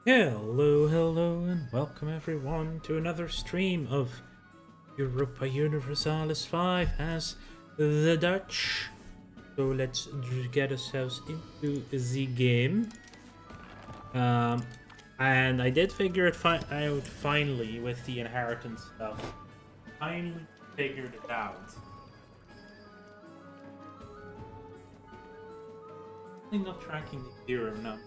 Hello, and welcome everyone to another stream of Europa Universalis 5 as the Dutch. So let's get ourselves into the game. And I did figure it out finally with the inheritance stuff. Finally figured it out. I'm not tracking the hero now,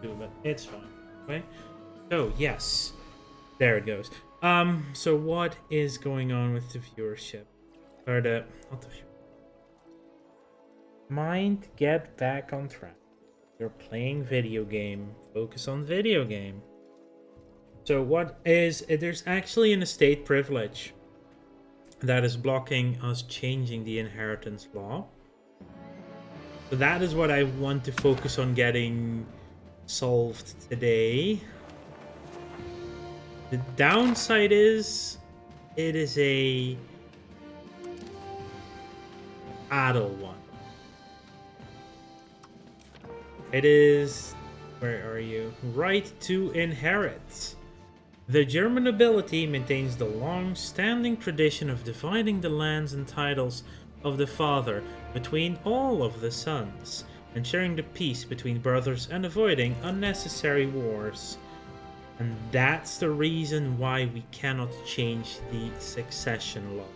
but it's fine. Okay. So yes. There it goes. So what is going on with the viewership? Or not the viewership. Mind, get back on track. You're playing video game. Focus on video game. So there's actually an estate privilege that is blocking us changing the inheritance law. So that is what I want to focus on getting solved today. The downside is it is a adult one. It is, where are you? Right to inherit. The German nobility maintains the long-standing tradition of dividing the lands and titles of the father between all of the sons, ensuring the peace between brothers and avoiding unnecessary wars. And that's the reason why we cannot change the succession law.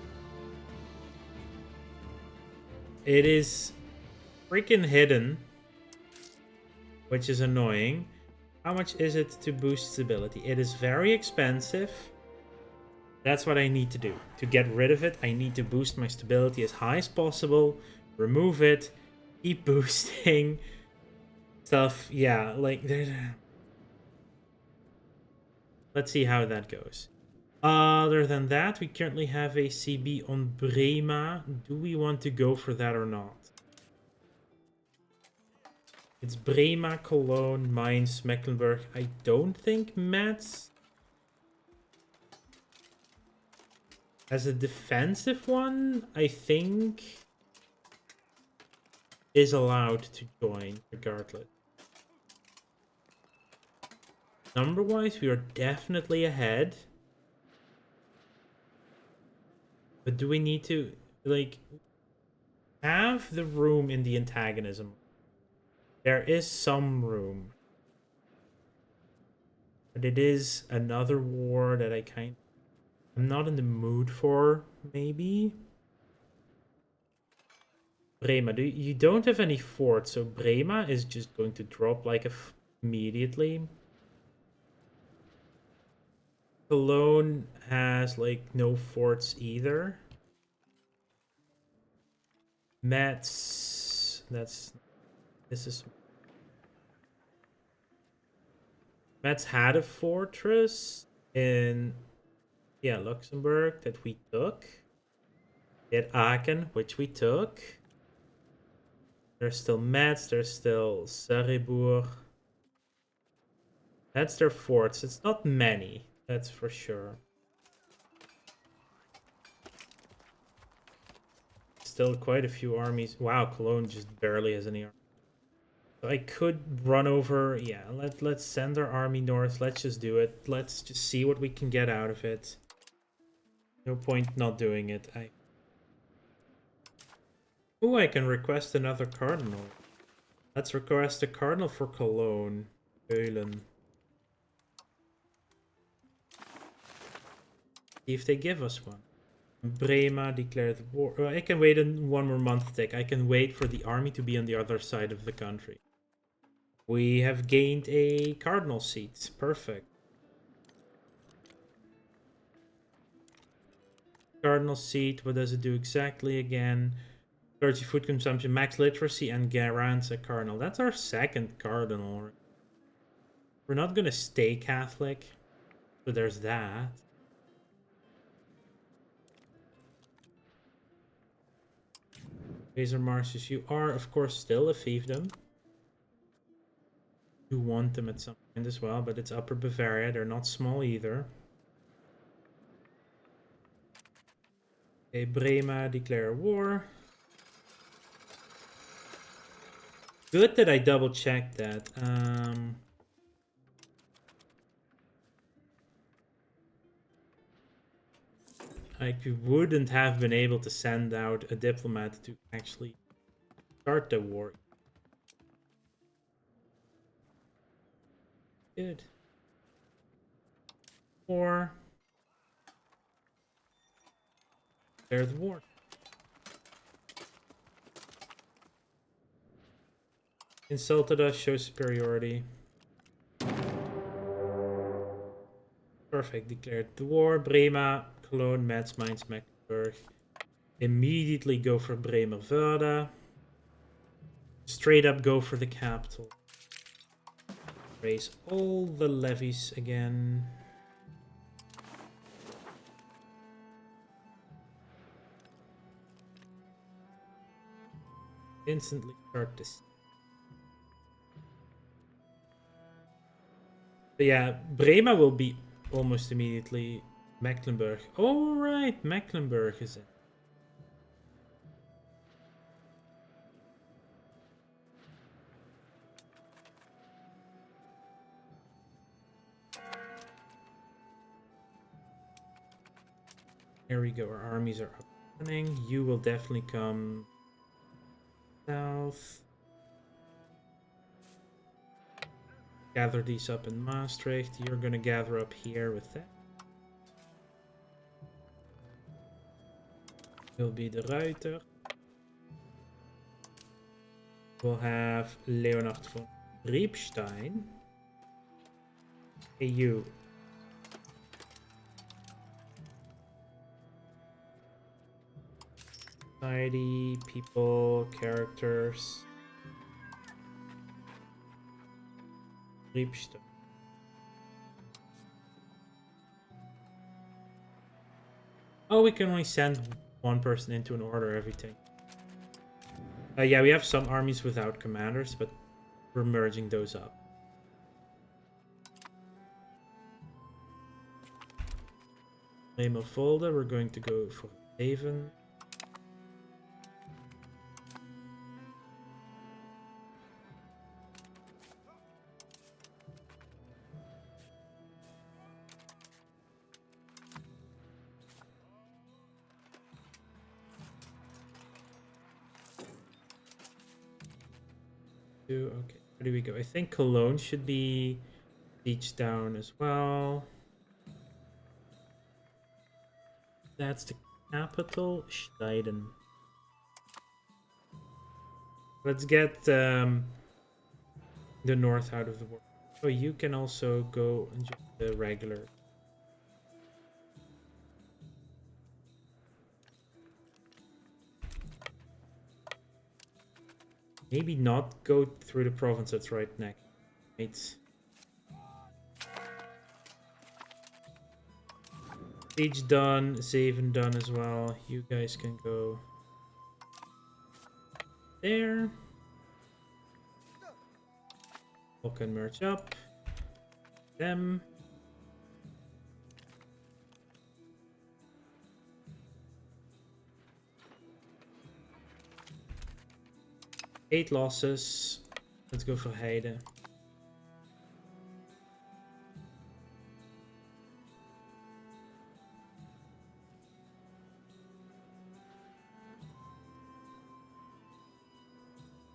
It is freaking hidden, which is annoying. How much is it to boost stability? It is very expensive. That's what I need to do. To get rid of it, I need to boost my stability as high as possible. Remove it. Keep boosting. Stuff. Yeah, like there's... Let's see how that goes. Other than that, we currently have a CB on Brema. Do we want to go for that or not? It's Brema, Cologne, Mainz, Mecklenburg. I don't think Metz as a defensive one, I think, is allowed to join regardless. Number-wise, we are definitely ahead. But do we need to, like, have the room in the antagonism? There is some room. But it is another war that I'm not in the mood for, maybe. Brema, you don't have any forts, so Brema is just going to drop like immediately. Cologne has like no forts either. Metz, Metz had a fortress in Luxembourg that we took. At Aachen, which we took. There's still Metz, there's still Sarrebourg. That's their forts. It's not many, that's for sure. Still quite a few armies. Wow, Cologne just barely has any army. So I could run over. Yeah, let's send our army north. Let's just do it. Let's just see what we can get out of it. No point not doing it. Oh, I can request another cardinal. Let's request a cardinal for Cologne. Keulen. See if they give us one. Brema declared war. I can wait one more month tick. I can wait for the army to be on the other side of the country. We have gained a cardinal seat. Perfect. Cardinal seat. What does it do exactly again? Clergy food consumption, max literacy, and grants a cardinal. That's our second cardinal. We're not going to stay Catholic. So there's that. Laser Marches, you are, of course, still a fiefdom. You want them at some point as well, but it's Upper Bavaria. They're not small either. Okay, Brema, declare war. Good that I double-checked that. like we wouldn't have been able to send out a diplomat to actually start the war. Good. Or declare the war. Insulted us, show superiority. Perfect, declared the war. Brema, Cologne, Metz, Mainz, Mecklenburg. Immediately go for Bremervörde. Straight up go for the capital. Raise all the levies again. Instantly start this. But yeah, Brema will be almost immediately Mecklenburg. Oh right, Mecklenburg is in. Here we go, our armies are up and running. You will definitely come south. Gather these up in Maastricht. You're gonna gather up here with that. Will be the Ruiter. We'll have Leonhard von Riebstein. Hey you. Society, people, characters. Riebstein. Oh, we can only send one person into an order every time. Yeah, we have some armies without commanders, but we're merging those up. Bremervörde, we're going to go for Haven. Okay, where do we go? I think Cologne should be sieged down as well. That's the capital, Steiden. Let's get the north out of the war. Oh, you can also go and join the regular. Maybe not go through the province that's right next. Right. Siege done, Zaven done as well. You guys can go there. All can merge up. Them. Eight losses. Let's go for Heide.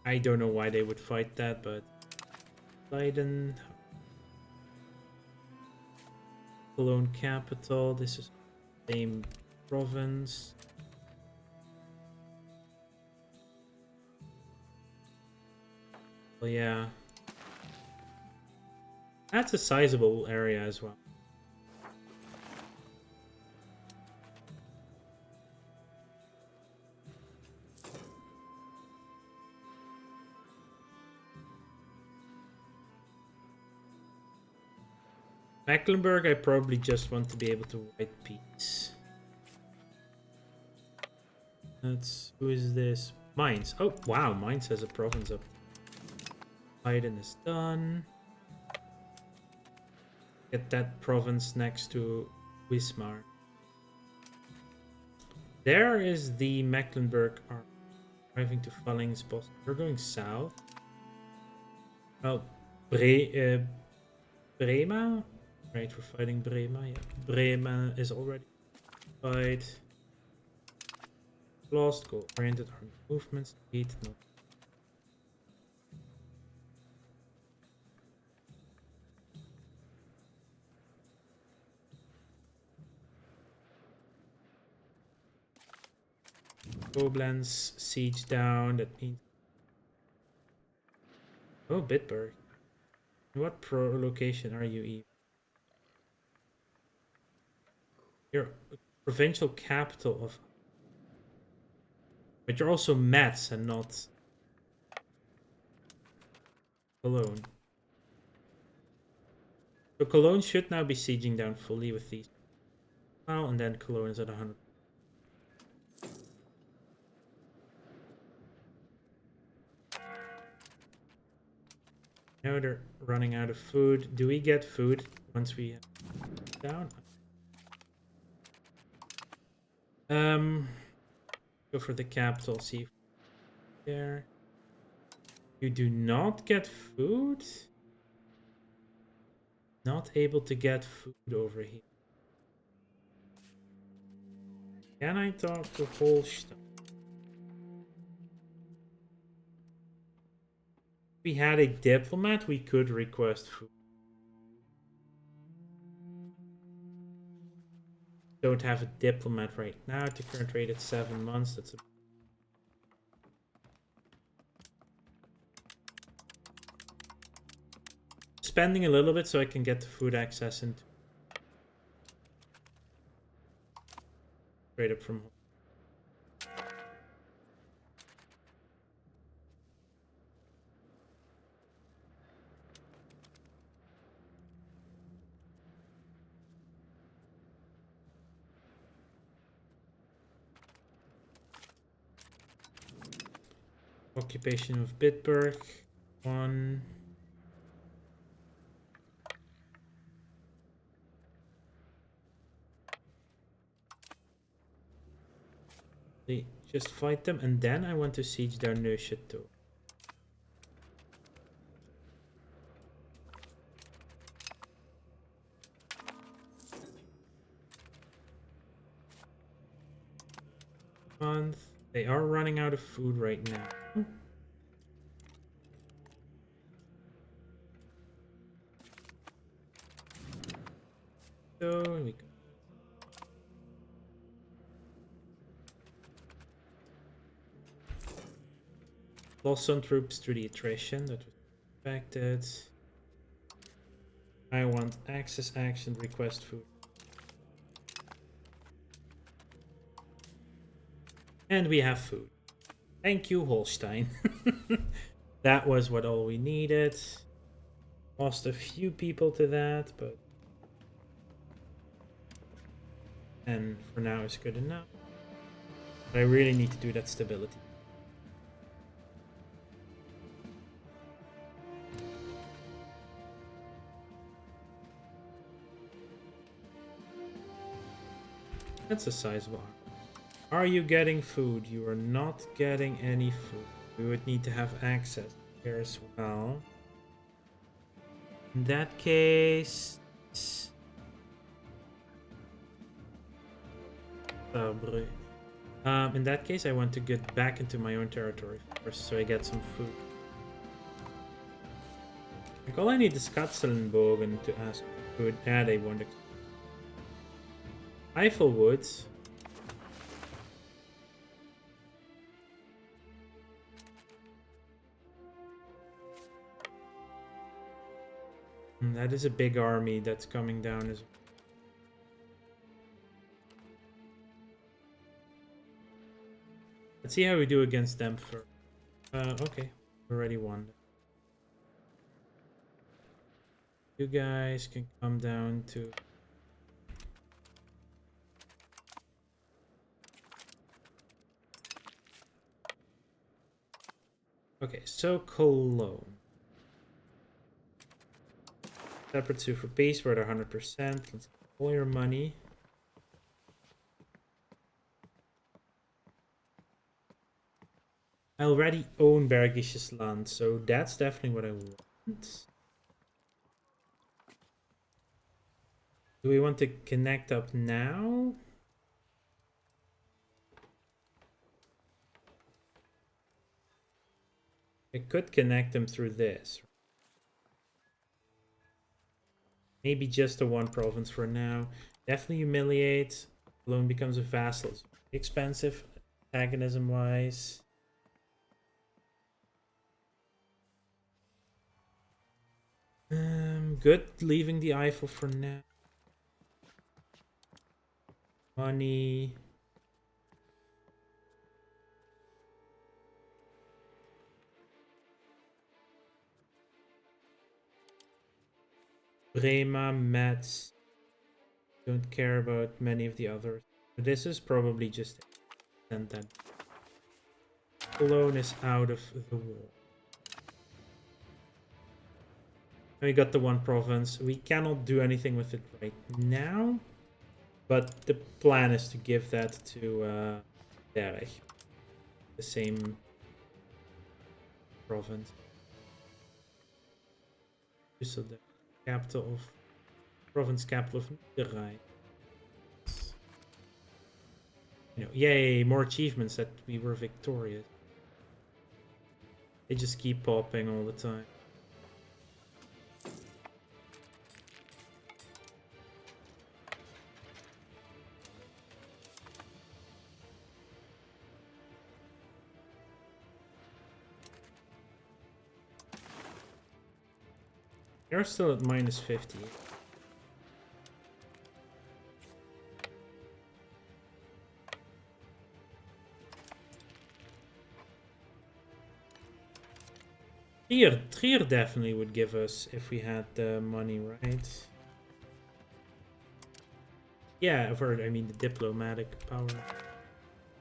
I don't know why they would fight that, but Leiden, Cologne capital. This is the same province. Well, yeah, that's a sizable area as well. Mecklenburg, I probably just want to be able to write peace. Who is this? Mainz. Oh, wow, Mainz has a province up. Leiden is done. Get that province next to Wismar. There is the Mecklenburg army arriving to Fallingsbos. We're going south. Oh, Brema? Right, we're fighting Brema. Yeah, Brema is already fight. lost. Goal-oriented army movement speed. Not Koblenz siege down. That means oh, Bitburg. What pro location are you even? You're a provincial capital of, but you're also Metz and not Cologne. So Cologne should now be sieging down fully with these. Well, and then Cologne is at 100. Now they're running out of food. Do we get food once we down? Go for the capital. See if there. You do not get food. Not able to get food over here. Can I talk to Holstein? If we had a diplomat, we could request food. Don't have a diplomat right now. The current rate at 7 months. That's a spending a little bit so I can get the food access into straight up from home. Occupation of Bitburg. 1. Just fight them, and then I want to siege their Neuchâtel. Month. They are running out of food right now. So we go. Lost some troops through the attrition that was expected. I want access action request food. And we have food. Thank you, Holstein. That was what all we needed. Lost a few people to that, but and for now it's good enough. But I really need to do that stability. That's a sizable. Are you getting food? You are not getting any food. We would need to have access here as well. In that case... in that case, I want to get back into my own territory first, so I get some food. Like, all I need is Katzelenbogen to ask for food. Yeah, they won't. Eifelwoods. That is a big army that's coming down as well. Let's see how we do against them first. Okay, already won. You guys can come down to... Okay, so Cologne. Separate sue for peace, we're at 100%. Let's get all your money. I already own Bergisches Land, so that's definitely what I want. Do we want to connect up now? I could connect them through this. Maybe just the one province for now. Definitely humiliate. Cologne becomes a vassal. It's expensive, antagonism-wise. Good. Leaving the Eiffel for now. Money. Brema, Metz. Don't care about many of the others. This is probably just and then Cologne is out of the war. And we got the one province. We cannot do anything with it right now, but the plan is to give that to Derech, the same province. So the capital of province capital of Niederrhein. You know, yay, more achievements that we were victorious. They just keep popping all the time. They're still at -50. Trier definitely would give us if we had the money, right? Yeah, for I mean the diplomatic power.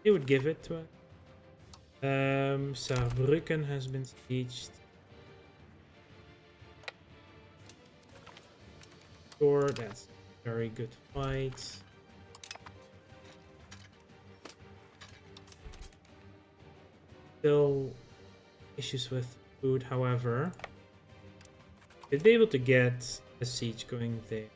They would give it to us. Saarbrücken has been sieged. Sure, that's a very good fight. Still issues with food, however. They'd be able to get a siege going there.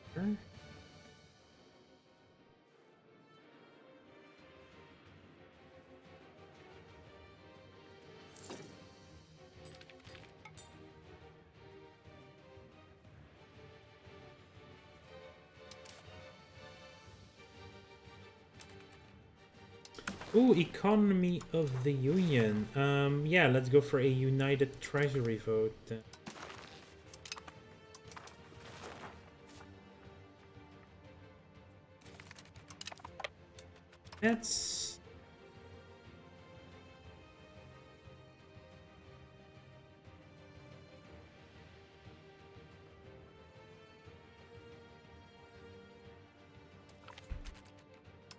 Ooh, economy of the union. Yeah, let's go for a united treasury vote then. That's...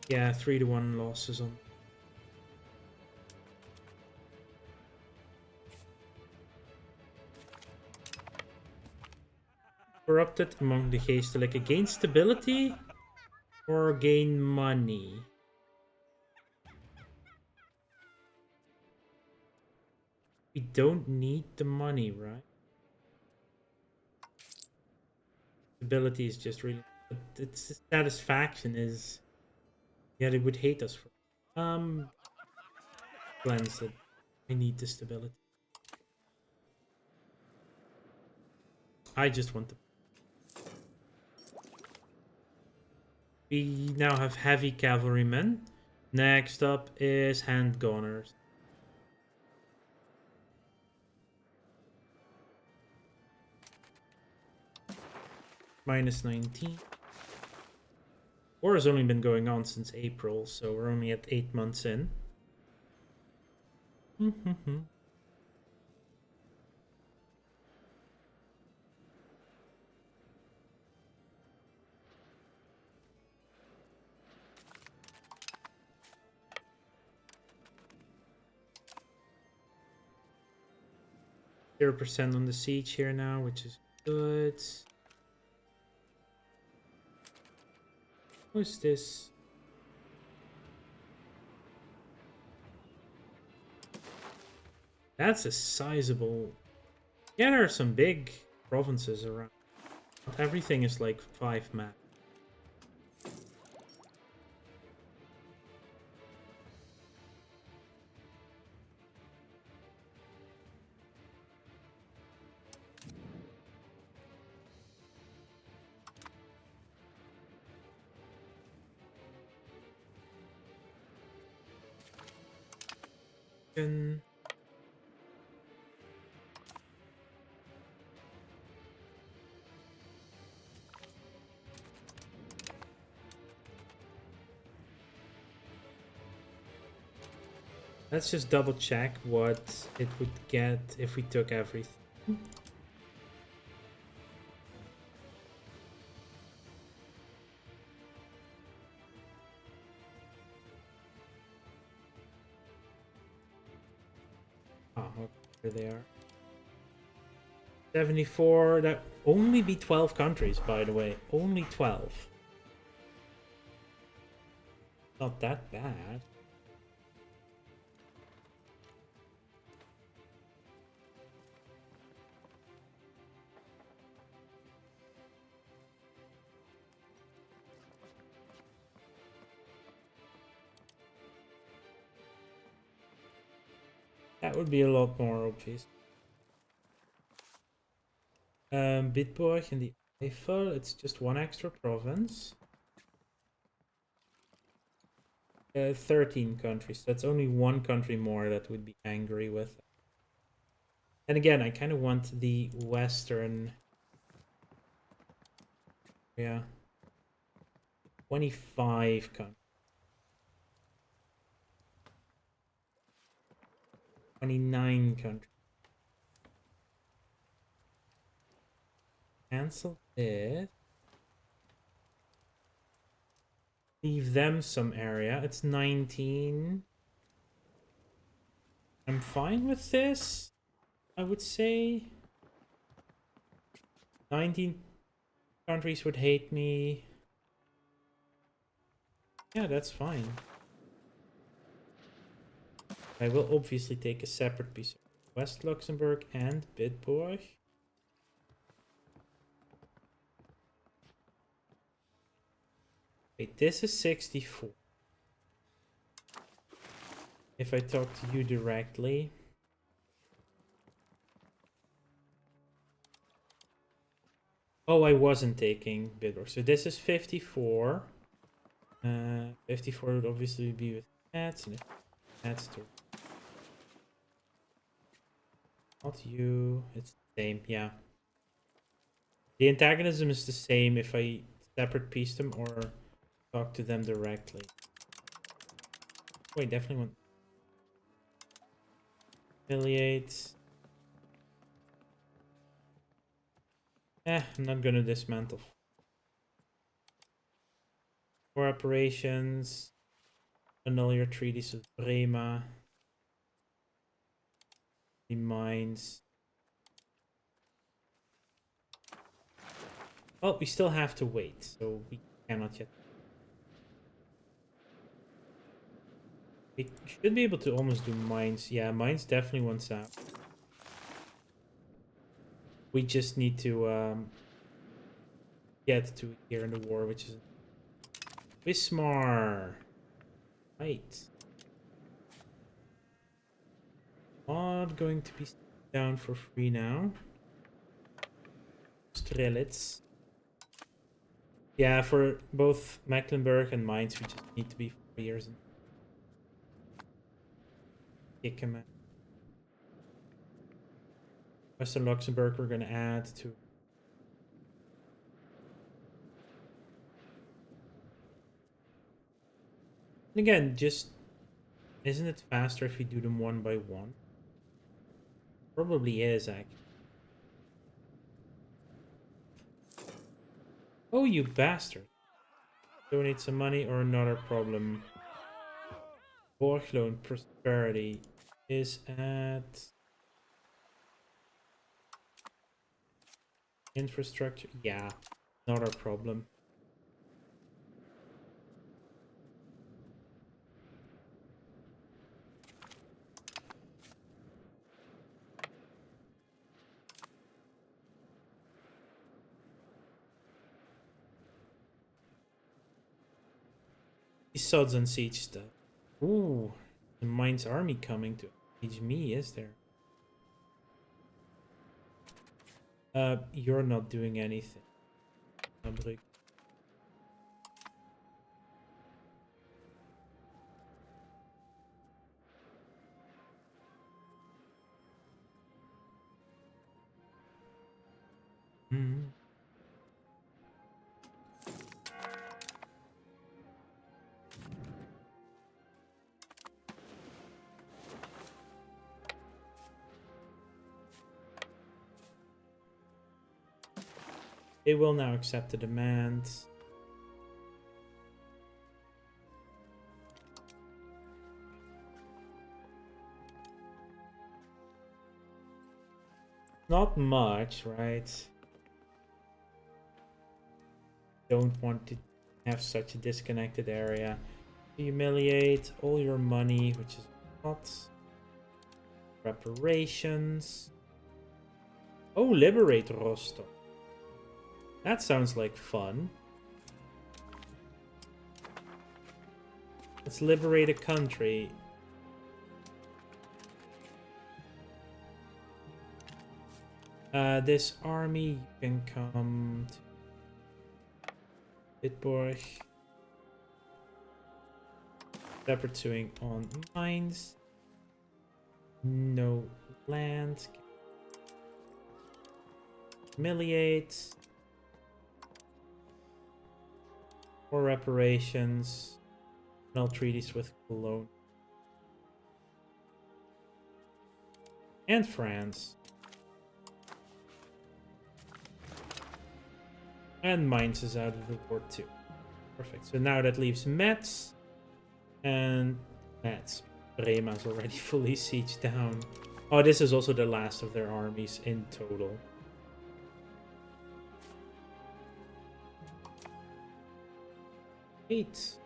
yeah, 3-1 losses on. Corrupted among the geestelijke. Gain stability or gain money? We don't need the money, right? Stability is just really... But its satisfaction is... Yeah, they would hate us for... Cleanse it. I need the stability. I just want the... We now have heavy cavalrymen. Next up is handgunners. -19. War has only been going on since April, so we're only at 8 months in. 0% on the siege here now, which is good. What's this? That's a sizable... Yeah, there are some big provinces around. Not everything is like 5 map. Can... Let's just double check what it would get if we took everything. Oh, okay, here they are. 74, that only be 12 countries, by the way. Only 12. Not that bad. That would be a lot more obvious. Bitburg in the Eifel, it's just one extra province. 13 countries. That's only one country more that would be angry with. And again, I kind of want the western... Yeah. 25 countries. 29 countries. Cancel this. Leave them some area. It's 19. I'm fine with this, I would say. 19 countries would hate me. Yeah, that's fine. I will obviously take a separate piece of West Luxembourg and Bitburg. Wait, this is 64. If I talk to you directly. Oh, I wasn't taking Bitburg. So this is 54. 54 would obviously be with cats, and if cats to not you, it's the same, yeah. The antagonism is the same if I separate piece them or talk to them directly. Wait, definitely want affiliate. I'm not gonna dismantle. For operations, annul your treaties with Brema. The mines. Well, we still have to wait, so we cannot yet. We should be able to almost do mines. Yeah, mines definitely wants out. We just need to get to here in the war, which is Wismar. Right. Not going to be down for free now. Strelitz. Yeah, for both Mecklenburg and Mainz, we just need to be 4 years. Kick him out. Western Luxembourg, we're going to add to. And again, just isn't it faster if we do them one by one? Probably is, actually. Oh, you bastard. Donate some money or another problem. Borgloon prosperity is at infrastructure. Yeah, not our problem. These sods on siege stuff. Ooh, the Mainz army coming to siege me, is there? You're not doing anything. Fabric. They will now accept the demand. Not much, right? Don't want to have such a disconnected area. Humiliate all your money, which is not. Reparations. Oh, liberate Rostov. That sounds like fun. Let's liberate a country. This army can come to Bitburg. They're pursuing on mines. No land. Humiliate. More reparations. No treaties with Cologne. And France. And Mainz is out of the war too. Perfect. So now that leaves Metz. And Metz. Brema's already fully sieged down. Oh, this is also the last of their armies in total. Eight.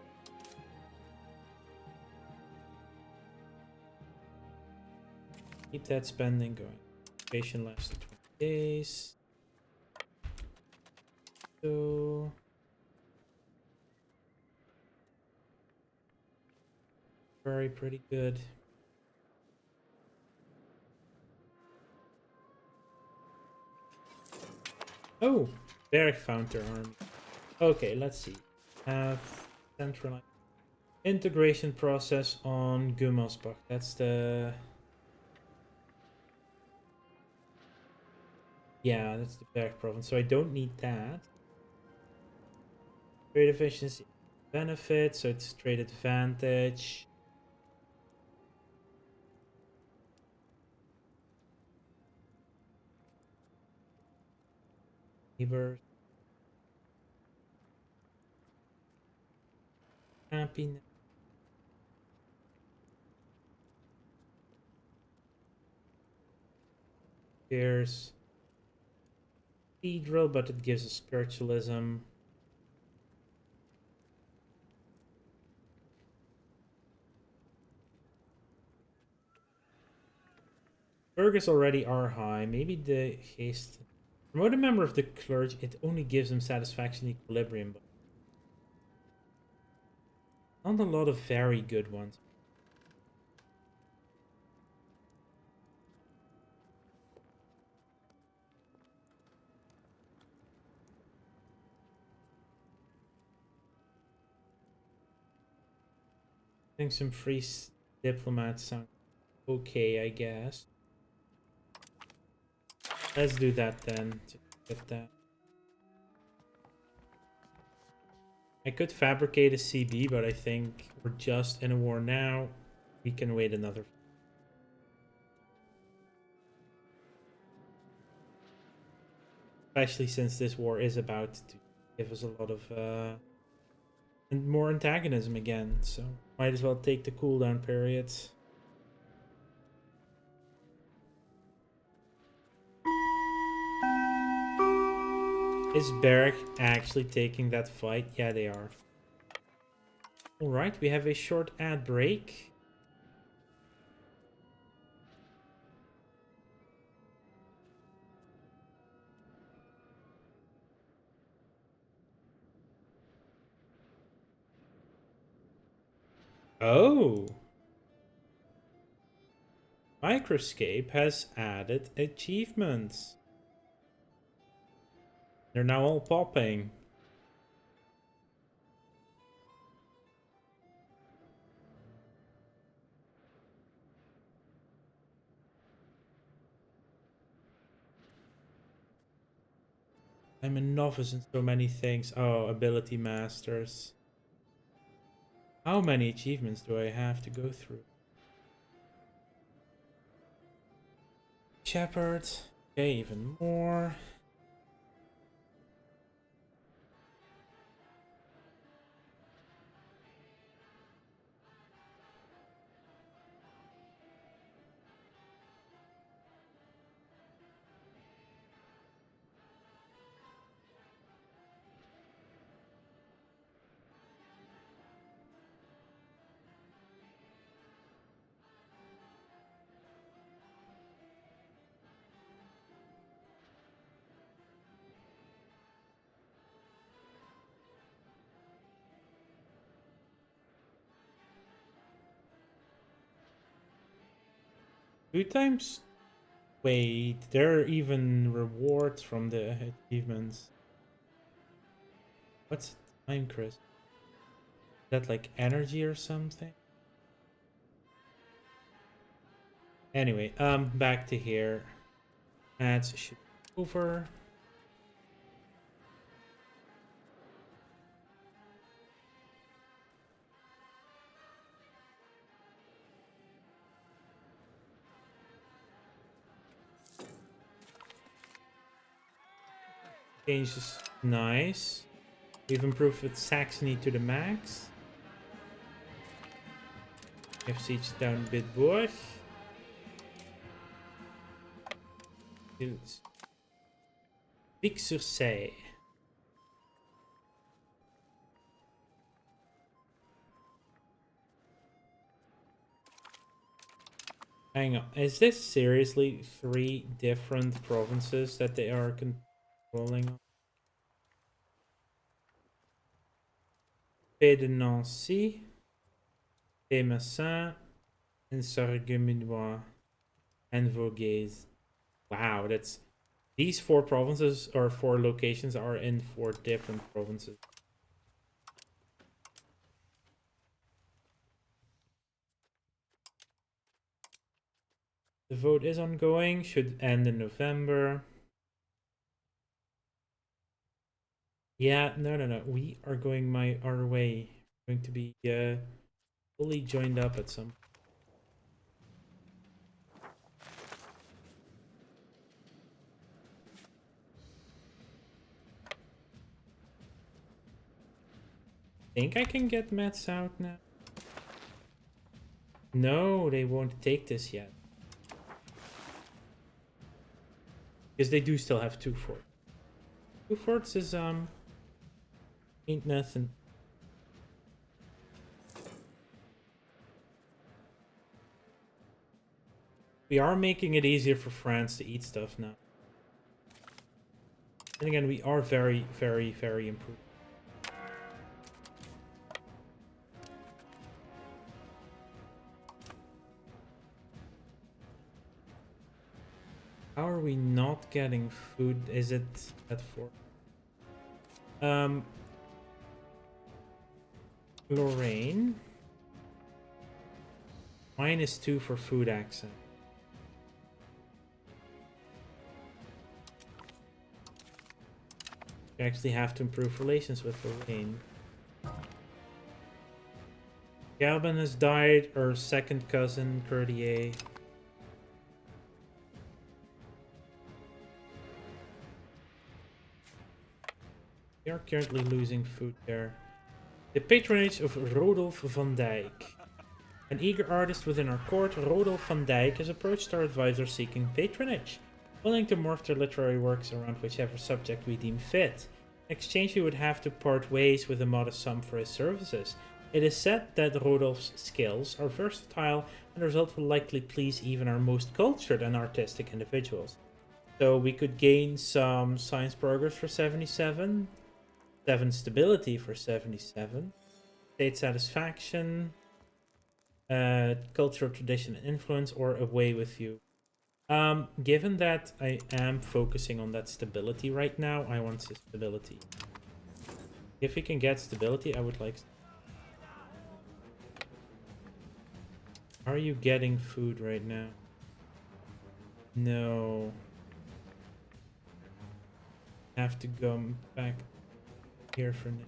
Keep that spending going. Patient lasts 20 days. So pretty good. Oh, Berg found their army. Okay, let's see. Have centralized integration process on Gummersbach. That's the... Yeah, that's the Berg province. So I don't need that. Trade efficiency benefit, so it's trade advantage. Neighbors. Happiness. Here's cathedral, but it gives us spiritualism. Burgers already are high. Maybe the haste. Promote a member of the clergy. It only gives them satisfaction equilibrium, but not a lot of very good ones. I think some free diplomats sound okay, I guess. Let's do that then. To get that. I could fabricate a CB, but I think we're just in a war now. We can wait another. Especially since this war is about to give us a lot of and more antagonism again, so might as well take the cooldown periods. Is Berg actually taking that fight? Yeah, they are. Alright, we have a short ad break. Oh! Microscape has added achievements. They're now all popping. I'm a novice in so many things. Oh, ability masters. How many achievements do I have to go through? Shepherd. Okay, even more. 2 times? Wait, there are even rewards from the achievements. What's time, Chris? Is that like energy or something? Anyway, back to here. Ads should be over. Changes nice. We've improved with Saxony to the max. We have siege down Bitburg. Big Succès. Hang on, is this seriously 3 different provinces that they are controlling? Pays de Nancy, Pémassin, and Sarregueminois, and Vosges. Wow, that's... These 4 provinces, or 4 locations, are in 4 different provinces. The vote is ongoing, should end in November. Yeah, no. We are going our way. We're going to be fully joined up at some. Think I can get Mets out now? No, they won't take this yet. Because they do still have 2 forts. 2 forts is ain't nothing. We are making it easier for France to eat stuff now. And again, we are very improved. How are we not getting food? Is it at 4? Lorraine. -2 for food access. We actually have to improve relations with Lorraine. Galban has died, our second cousin, Courtier. We are currently losing food there. The patronage of Rodolph van Dyck. An eager artist within our court, Rodolph van Dyck has approached our advisor seeking patronage, willing to morph their literary works around whichever subject we deem fit. In exchange, we would have to part ways with a modest sum for his services. It is said that Rodolph's skills are versatile, and the result will likely please even our most cultured and artistic individuals. So we could gain some science progress for 77, 7 stability for 77, state satisfaction, cultural tradition and influence, or away with you. Given that I am focusing on that stability right now, I want stability. If we can get stability, I would like... Are you getting food right now? No. Have to go back here for now.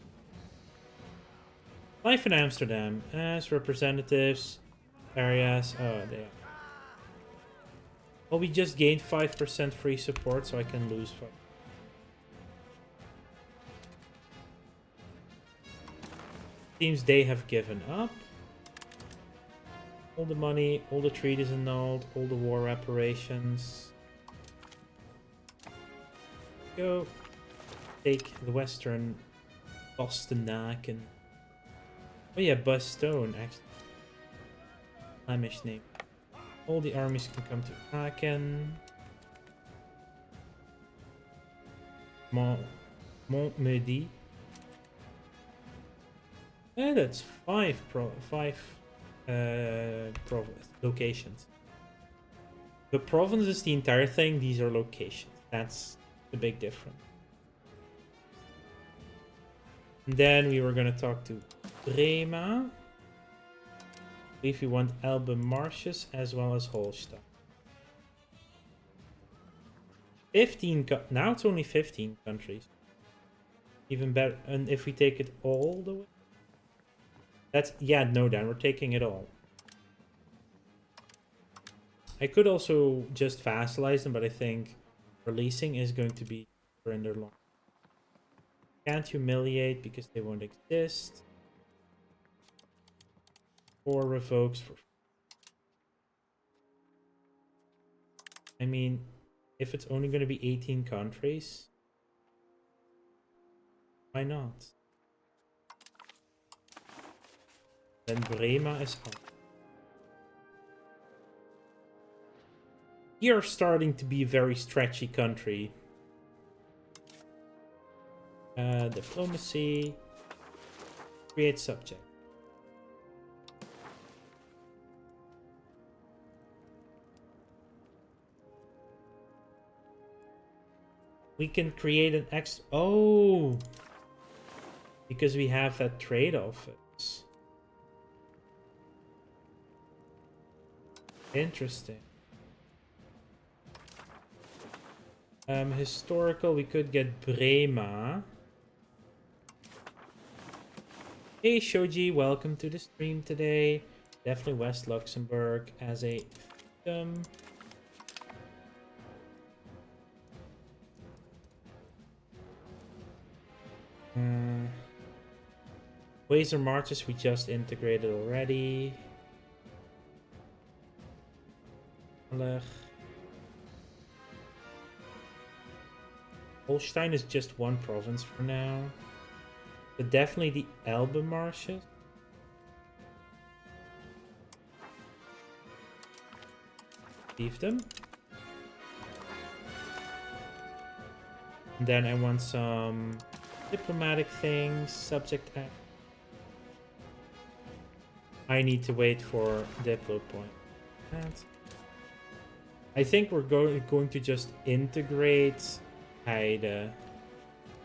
Life in Amsterdam as representatives, areas. Oh, they are. Well, we just gained 5% free support, so I can lose 5. Seems they have given up. All the money, all the treaties annulled, all the war reparations. Go take the western Bastenaken. And... Oh yeah, Bastone, actually. Flemish name. All the armies can come to Aachen. Montmedy. Yeah, that's 5 locations. The province is the entire thing. These are locations. That's the big difference. And then we were going to talk to Brema. If we want Elbe Marshes as well as Holstein. 15. Now it's only 15 countries. Even better. And if we take it all the way. That's. Yeah, no, Dan. We're taking it all. I could also just vassalize them, but I think releasing is going to be render long. Can't humiliate because they won't exist. Or revokes for. I mean, if it's only going to be 18 countries, why not? Then Brema is out. You're starting to be a very stretchy country. Diplomacy. Create subject. We can create an Oh! Because we have that trade office. Interesting. Historical, we could get Brema. Hey Shoji, welcome to the stream today. Definitely West Luxembourg as a victim. Ways or marches we just integrated already. Holstein is just one province for now. But definitely the Elbe marshes. Fiefdom. And then I want some diplomatic things, subject act. I need to wait for Diplo point. I think we're going to just integrate Heide.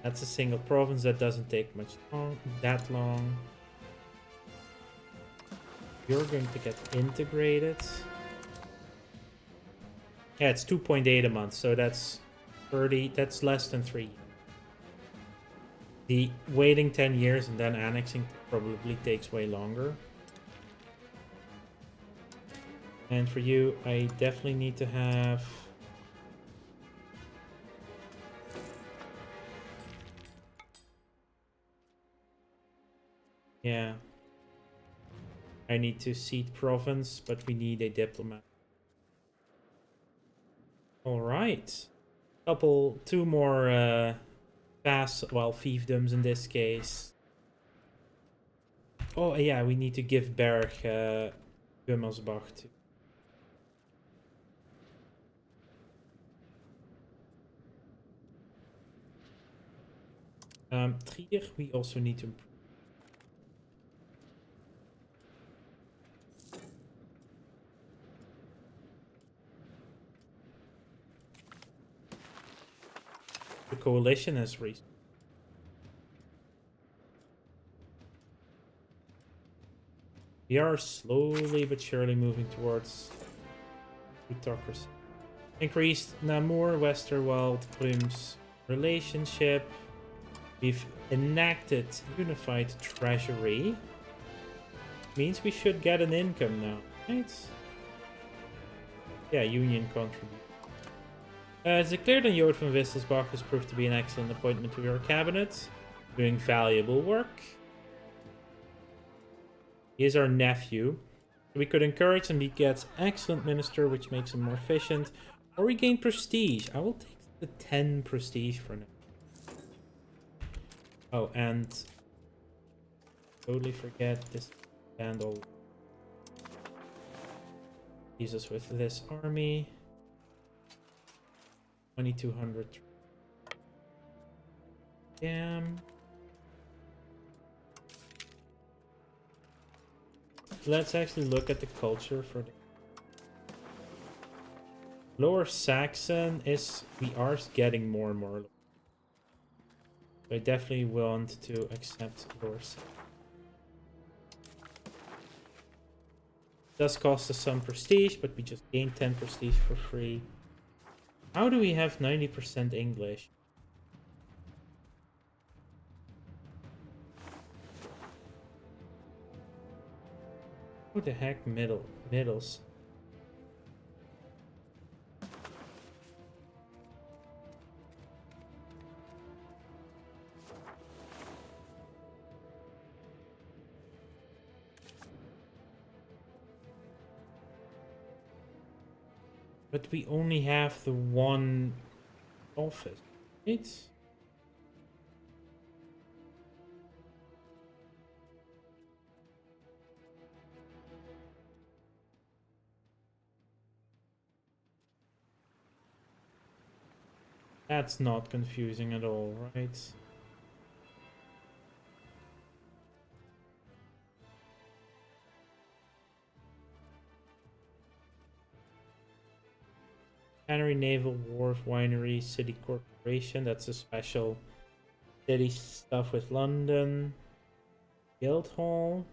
That's a single province that doesn't take that long. You're going to get integrated. Yeah, it's 2.8 a month, so that's 30. That's less than 3. The waiting 10 years and then annexing probably takes way longer. And for you, I definitely need to have... Yeah. I need to seat province, but we need a diplomat. Alright. Two more fiefdoms in this case. Oh yeah, we need to give Berg Gummelsbach too. Trier, we also need to improve. The coalition has reached. We are slowly but surely moving towards plutocracy. Increased Namur, Westerwald, Prüm's relationship. We've enacted unified treasury. Means we should get an income now, right? Yeah, union contribute. It's declared on Jode van Wisselsbach has proved to be an excellent appointment to your cabinet, doing valuable work. He is our nephew. We could encourage him. He gets excellent minister, which makes him more efficient. Or we gain prestige. I will take the 10 prestige for now. Oh, and totally forget this candle. Leaves us with this army. 2200. Damn. Let's actually look at the culture for the... Lower Saxon is... We are getting more and more. I definitely want to accept Lower Saxon. Does cost us some prestige, but we just gain 10 prestige for free. How do we have 90% English? Who the heck middles? But we only have the one office, right? That's not confusing at all, right? Cannery, Naval, Wharf, Winery, City Corporation. That's a special city stuff with London. Guildhall.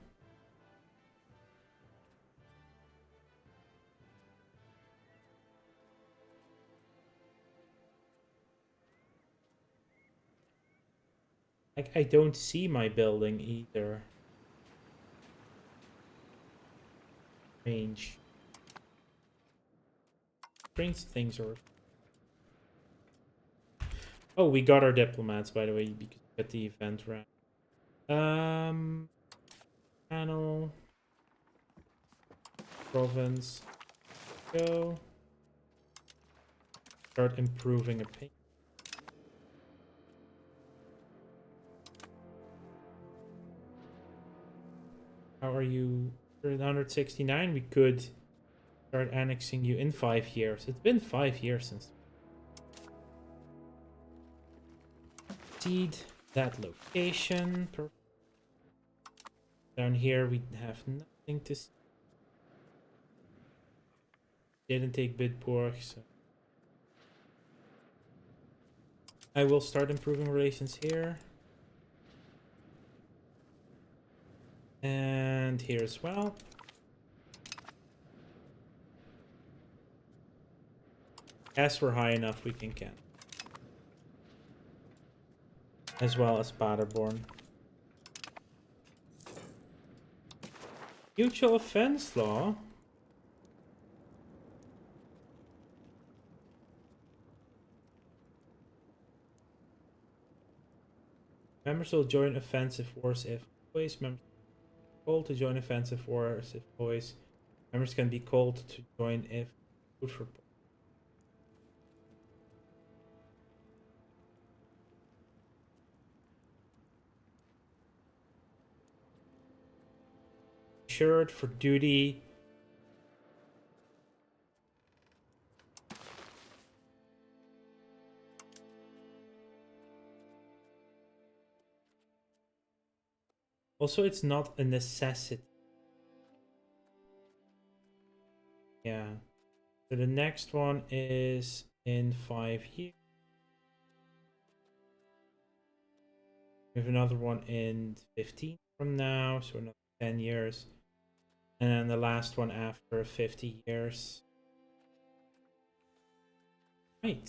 Like, I don't see my building either. Range. Strange things are... Oh, we got our diplomats, by the way, because we got the event right. Panel. Province. Go. Start improving a ping. How are you? 169. We could start annexing you in 5 years. It's been 5 years since. Seed that location. Perfect. Down here we have nothing to see. Didn't take Bitburg, so I will start improving relations here. And here as well. As we're high enough, we can cancel. As well as Paderborn. Mutual offense law? Members will join offensive wars if always. Members called to join offensive wars if always. Members can be called to join if food for... Insured for duty. Also, it's not a necessity. Yeah. So the next one is in 5 years. We have another one in 15 from now, so another 10 years. And then the last one after 50 years. Right.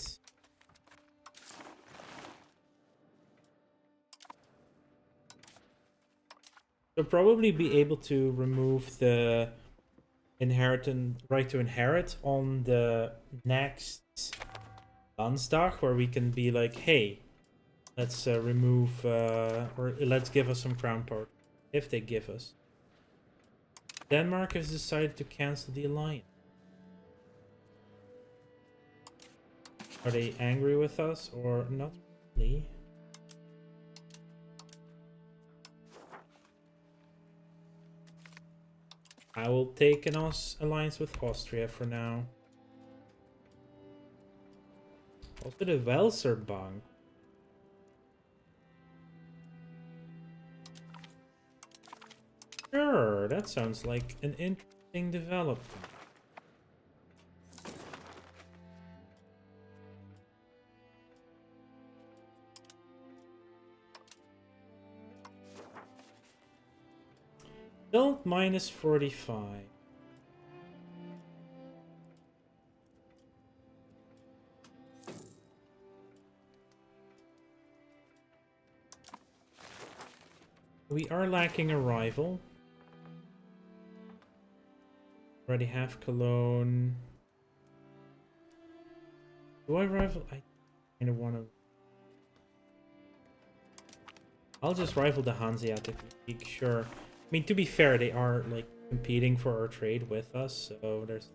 So probably be able to remove the inheritance right to inherit on the next Landsdag, where we can be like, hey, let's remove or let's give us some crown power if they give us. Denmark has decided to cancel the alliance. Are they angry with us or not really? I will take an alliance with Austria for now. Also the Welser Bank. Sure, that sounds like an interesting development. Still minus 45. We are lacking a rival. Already have Cologne. Do I rival? I kind of want to. I'll just rival the Hanseatic League, sure. I mean, to be fair, they are like competing for our trade with us, so there's.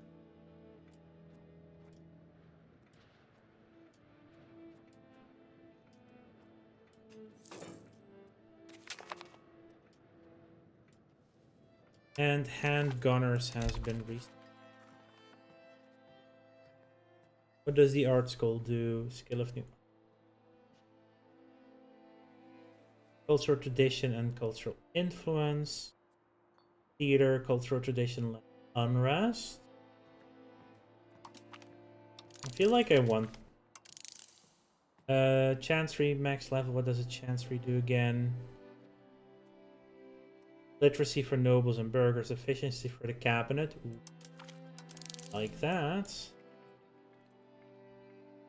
And hand gunners has been reset. What does the art school do? Skill of new cultural tradition and cultural influence. Theater, cultural tradition, unrest. I feel like I want Chancery max level. What does a Chancery do again? Literacy for nobles and burghers. Efficiency for the cabinet. Ooh. Like that.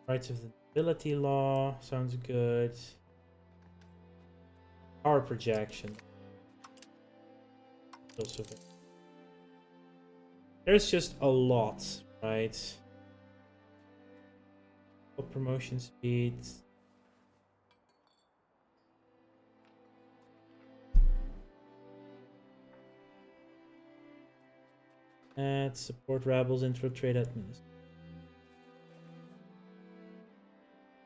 Rights of the nobility law. Sounds good. Power projection. Also good. There's just a lot, right? Promotion speed. And support rebels, infiltrate administration.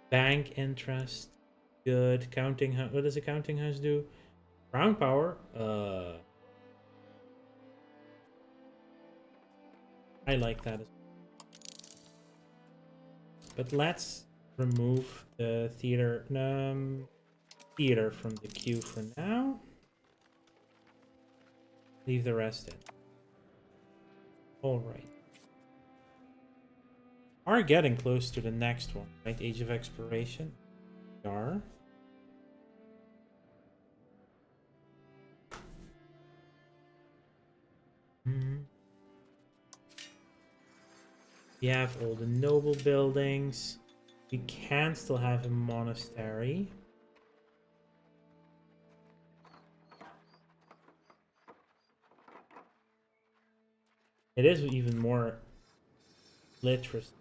Bank interest. Good. Counting house. What does a counting house do? Crown power. I like that as well. But let's remove the theater theater from the queue for now. Leave the rest in. Alright. Are getting close to the next one, right? Age of Exploration. We are. We have all the noble buildings. We can still have a monastery. It is even more literacy.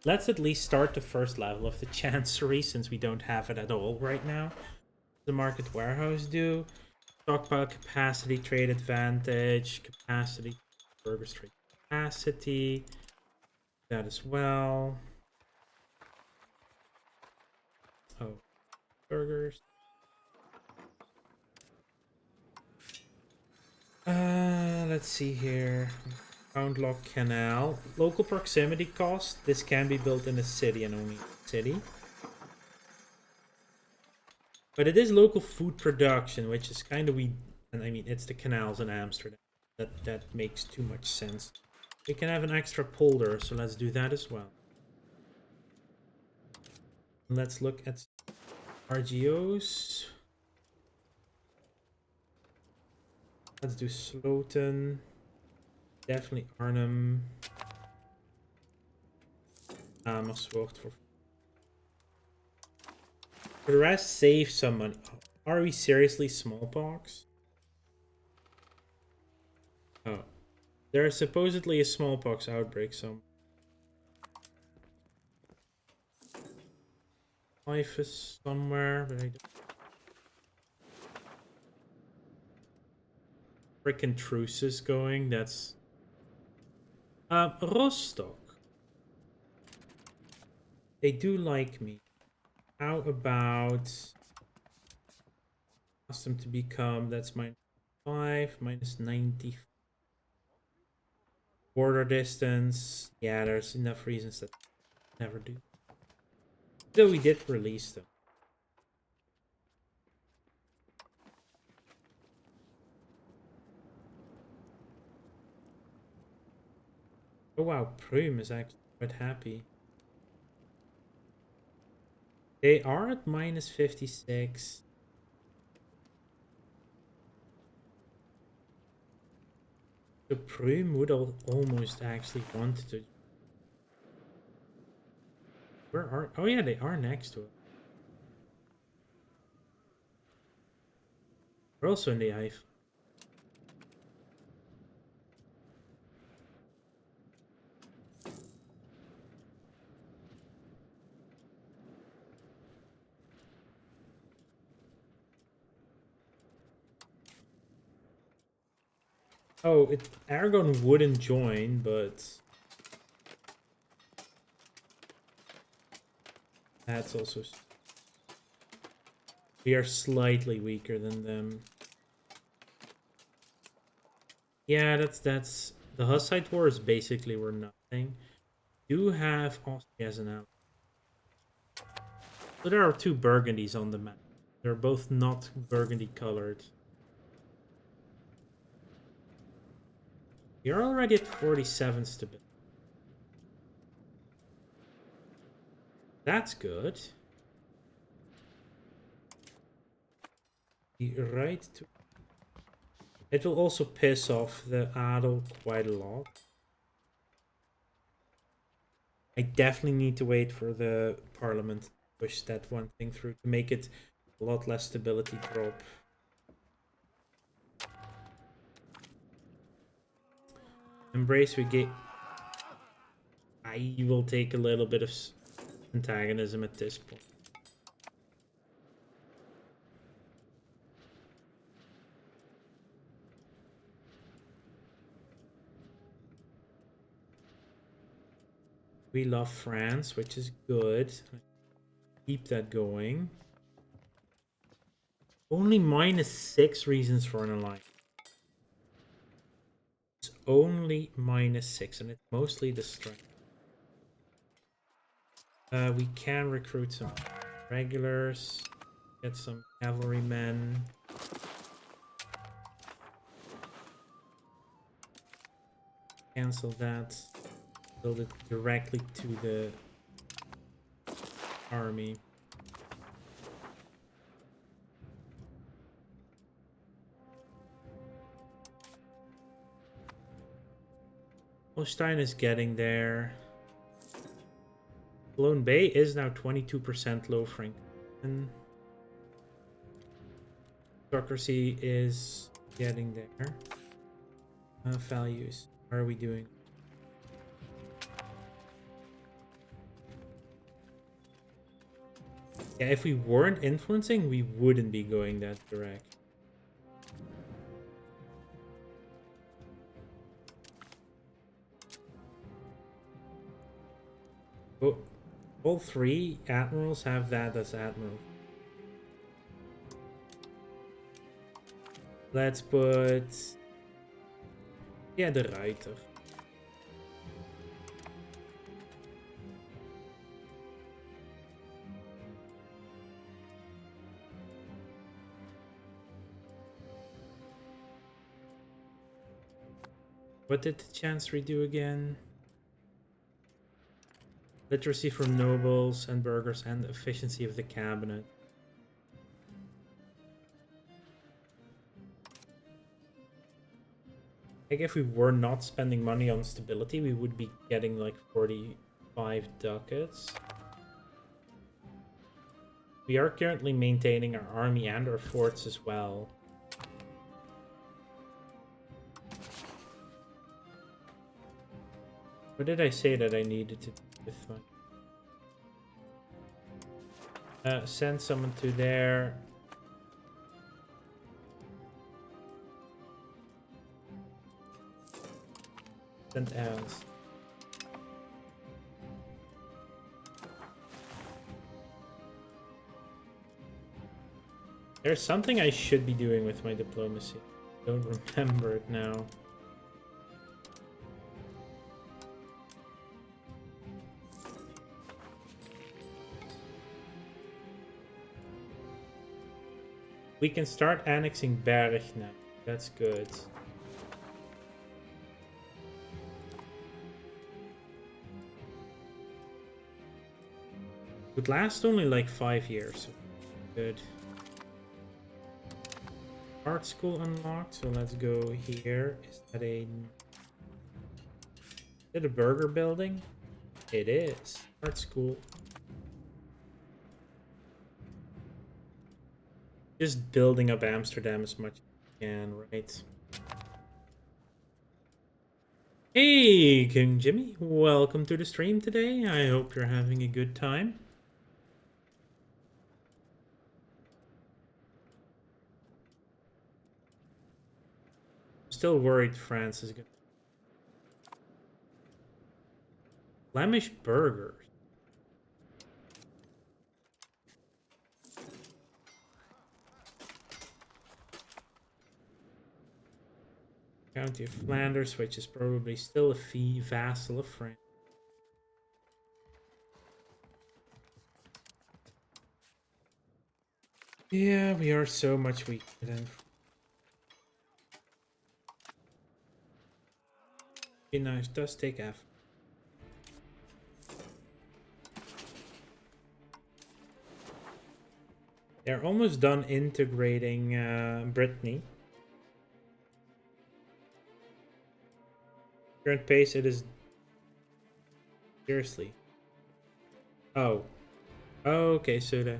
Let's at least start the first level of the Chancery, since we don't have it at all right now. The market warehouse do. Stockpile capacity, trade advantage, capacity, burgers trade capacity. That as well. Oh, burgers. Let's see here. Round Lock Canal. Local proximity cost. This can be built in a city and only a city. But it is local food production, which is kind of weird. And I mean, it's the canals in Amsterdam. That makes too much sense. We can have an extra polder, so let's do that as well. Let's look at RGOs. Let's do Sloten. Definitely Arnhem. Amersfoort for the rest, save some money. Are we seriously smallpox? Oh. There's supposedly a smallpox outbreak somewhere. Typhus somewhere, but I don't. Frickin' truce is going. That's Rostock. They do like me. How about ask them to become? That's -5, -90. Border distance. Yeah, there's enough reasons that never do. Though we did release them. Oh wow, Prüm is actually quite happy. They are at minus 56. The Prüm would almost actually want to. Where are? Oh yeah, they are next to it. They're also in the Eifel. Oh, Aragon wouldn't join, but that's also. We are slightly weaker than them. Yeah, that's the Hussite War is basically we're nothing. Do have Austria as an ally. So there are two Burgundies on the map. They're both not burgundy colored. You're already at 47 stability. That's good. The right to... It will also piss off the Adel quite a lot. I definitely need to wait for the parliament to push that one thing through to make it a lot less stability drop. Embrace we get. I will take a little bit of antagonism at this point. We love France, which is good. Keep that going. Only -6 reasons for an alliance. It's only -6, and it's mostly the strength. We can recruit some regulars, get some cavalrymen. Cancel that. Build it directly to the army. Holstein is getting there. Lone Bay is now 22% low Franklin. Democracy is getting there. Values. How are we doing? Yeah, if we weren't influencing, we wouldn't be going that direct. Oh, all three admirals have that as admiral. Let's put... Yeah, the Reiter. What did the Chancery do again? Literacy from nobles and burghers and efficiency of the cabinet. Like if we were not spending money on stability, we would be getting like 45 ducats. We are currently maintaining our army and our forts as well. What did I say that I needed to do with my... send someone to there. Send else. There's something I should be doing with my diplomacy. Don't remember it now. We can start annexing Berg now. That's good. Would last only like 5 years. So good. Art school unlocked, so let's go here. Is it a burger building? It is. Art school. Just building up Amsterdam as much as you can, right? Hey, King Jimmy. Welcome to the stream today. I hope you're having a good time. Still worried France is going to... Flemish burgers. County of Flanders, which is probably still a vassal of France. Yeah, we are so much weaker than... Be nice, does take effort. They're almost done integrating Brittany. Current pace, it is... Seriously. Oh. Okay, so that...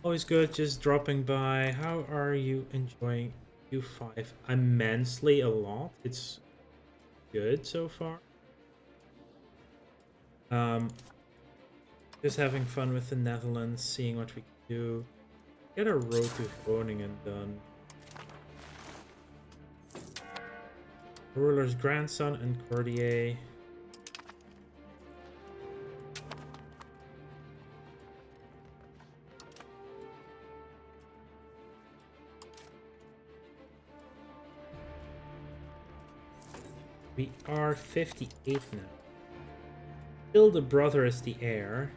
Always good, just dropping by. How are you enjoying U5? Immensely a lot. It's good so far. Just having fun with the Netherlands, seeing what we can do. Get a road to Groningen done. Ruler's grandson and courtier. We are 58 now. Still the brother is the heir.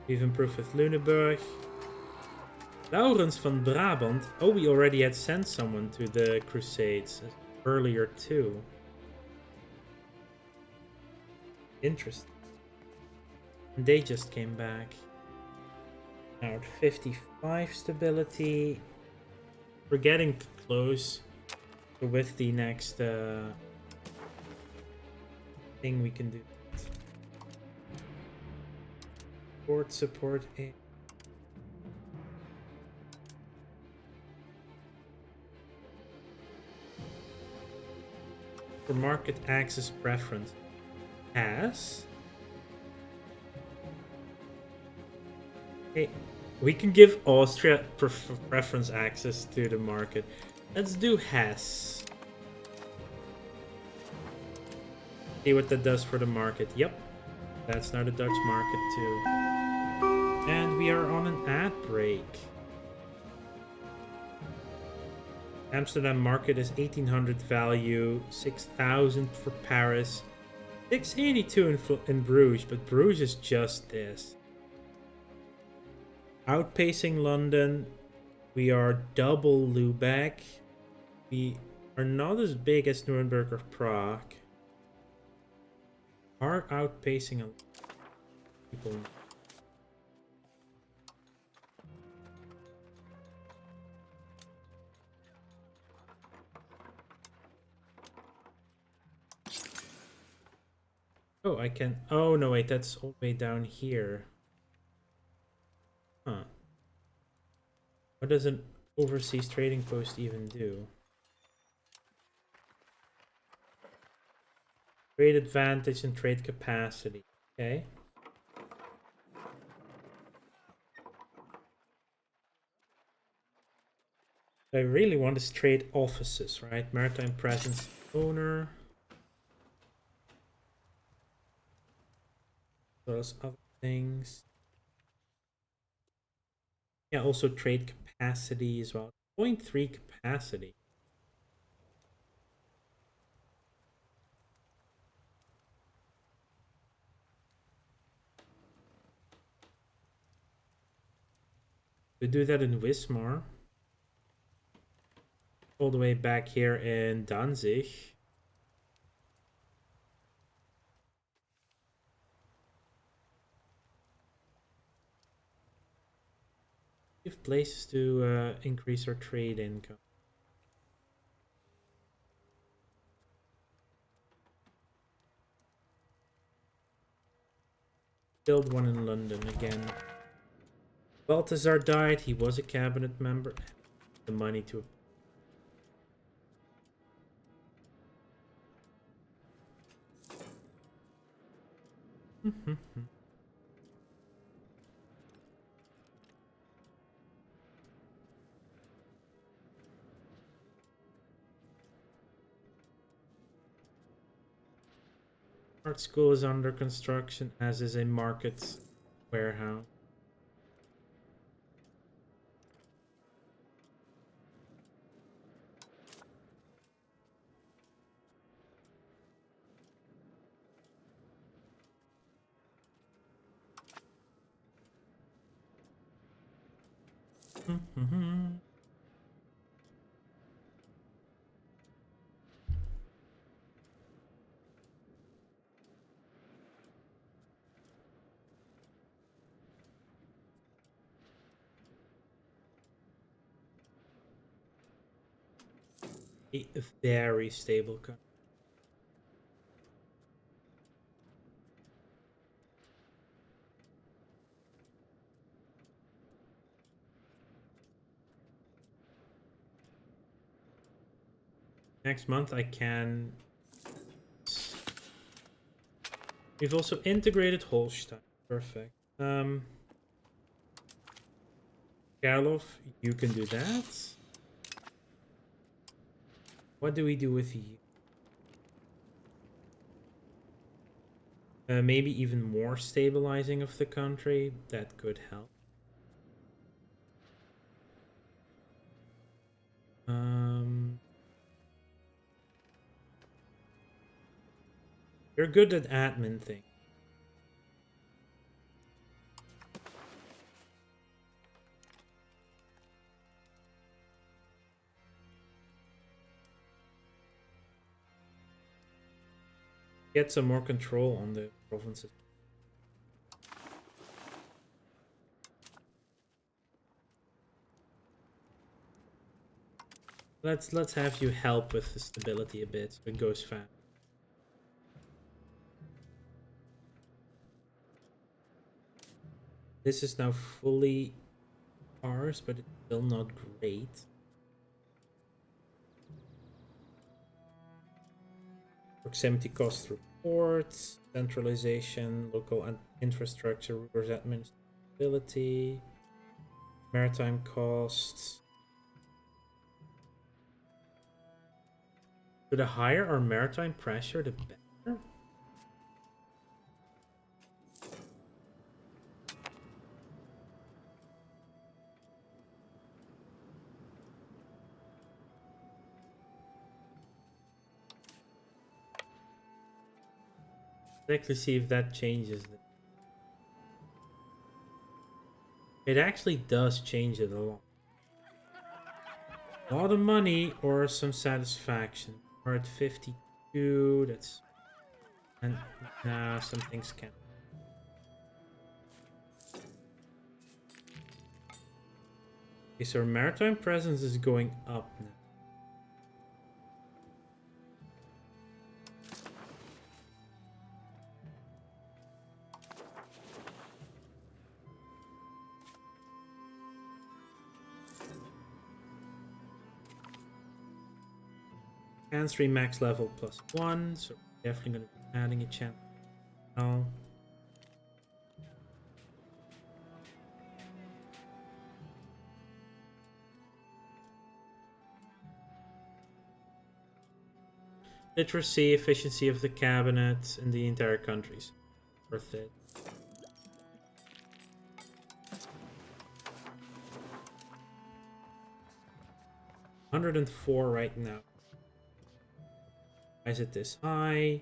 We've improved with Lunenburg. Laurens van Brabant. Oh, we already had sent someone to the Crusades earlier too. Interesting. And they just came back. Now at 55 stability. We're getting close. So with the next thing we can do. Support A. For market access preference has. Hey, we can give Austria preference access to the market. Let's do Hess. See what that does for the market. Yep, that's now the Dutch market too. And we are on an ad break. Amsterdam market is 1800 value, 6000 for Paris, 682 in Bruges, but Bruges is just this. Outpacing London, we are double Lubeck. We are not as big as Nuremberg or Prague. Are outpacing a lot of people. Oh, I can... Oh, no, wait, that's all the way down here. Huh. What does an overseas trading post even do? Trade advantage and trade capacity. Okay. I really want to trade offices, right? Maritime presence owner. Those other things. Yeah, also trade capacity as well. 0.3 capacity. We do that in Wismar. All the way back here in Danzig. Give places to increase our trade income. Build one in London again. Balthazar died. He was a cabinet member. The money to... Art school is under construction, as is a market warehouse. A very stable country. Next month I can... We've also integrated Holstein. Perfect. Karlov, you can do that. What do we do with you? Maybe even more stabilizing of the country. That could help. You're good at admin thing. Get some more control on the provinces. Let's have you help with the stability a bit so it goes fast. This is now fully ours, but it's still not great. Proximity cost reports, centralization, local infrastructure, rulers administrability, maritime costs. So the higher our maritime pressure, the better. Let's actually see if that changes it. It actually does change it a lot. A lot of money or some satisfaction. We're at 52, that's... And nah, some things count. Okay, so our maritime presence is going up now. Chancery max level +1, so we're definitely going to be adding a chance now. Literacy, efficiency of the cabinet, and the entire countries. Worth it. $104 right now. Why is it this high?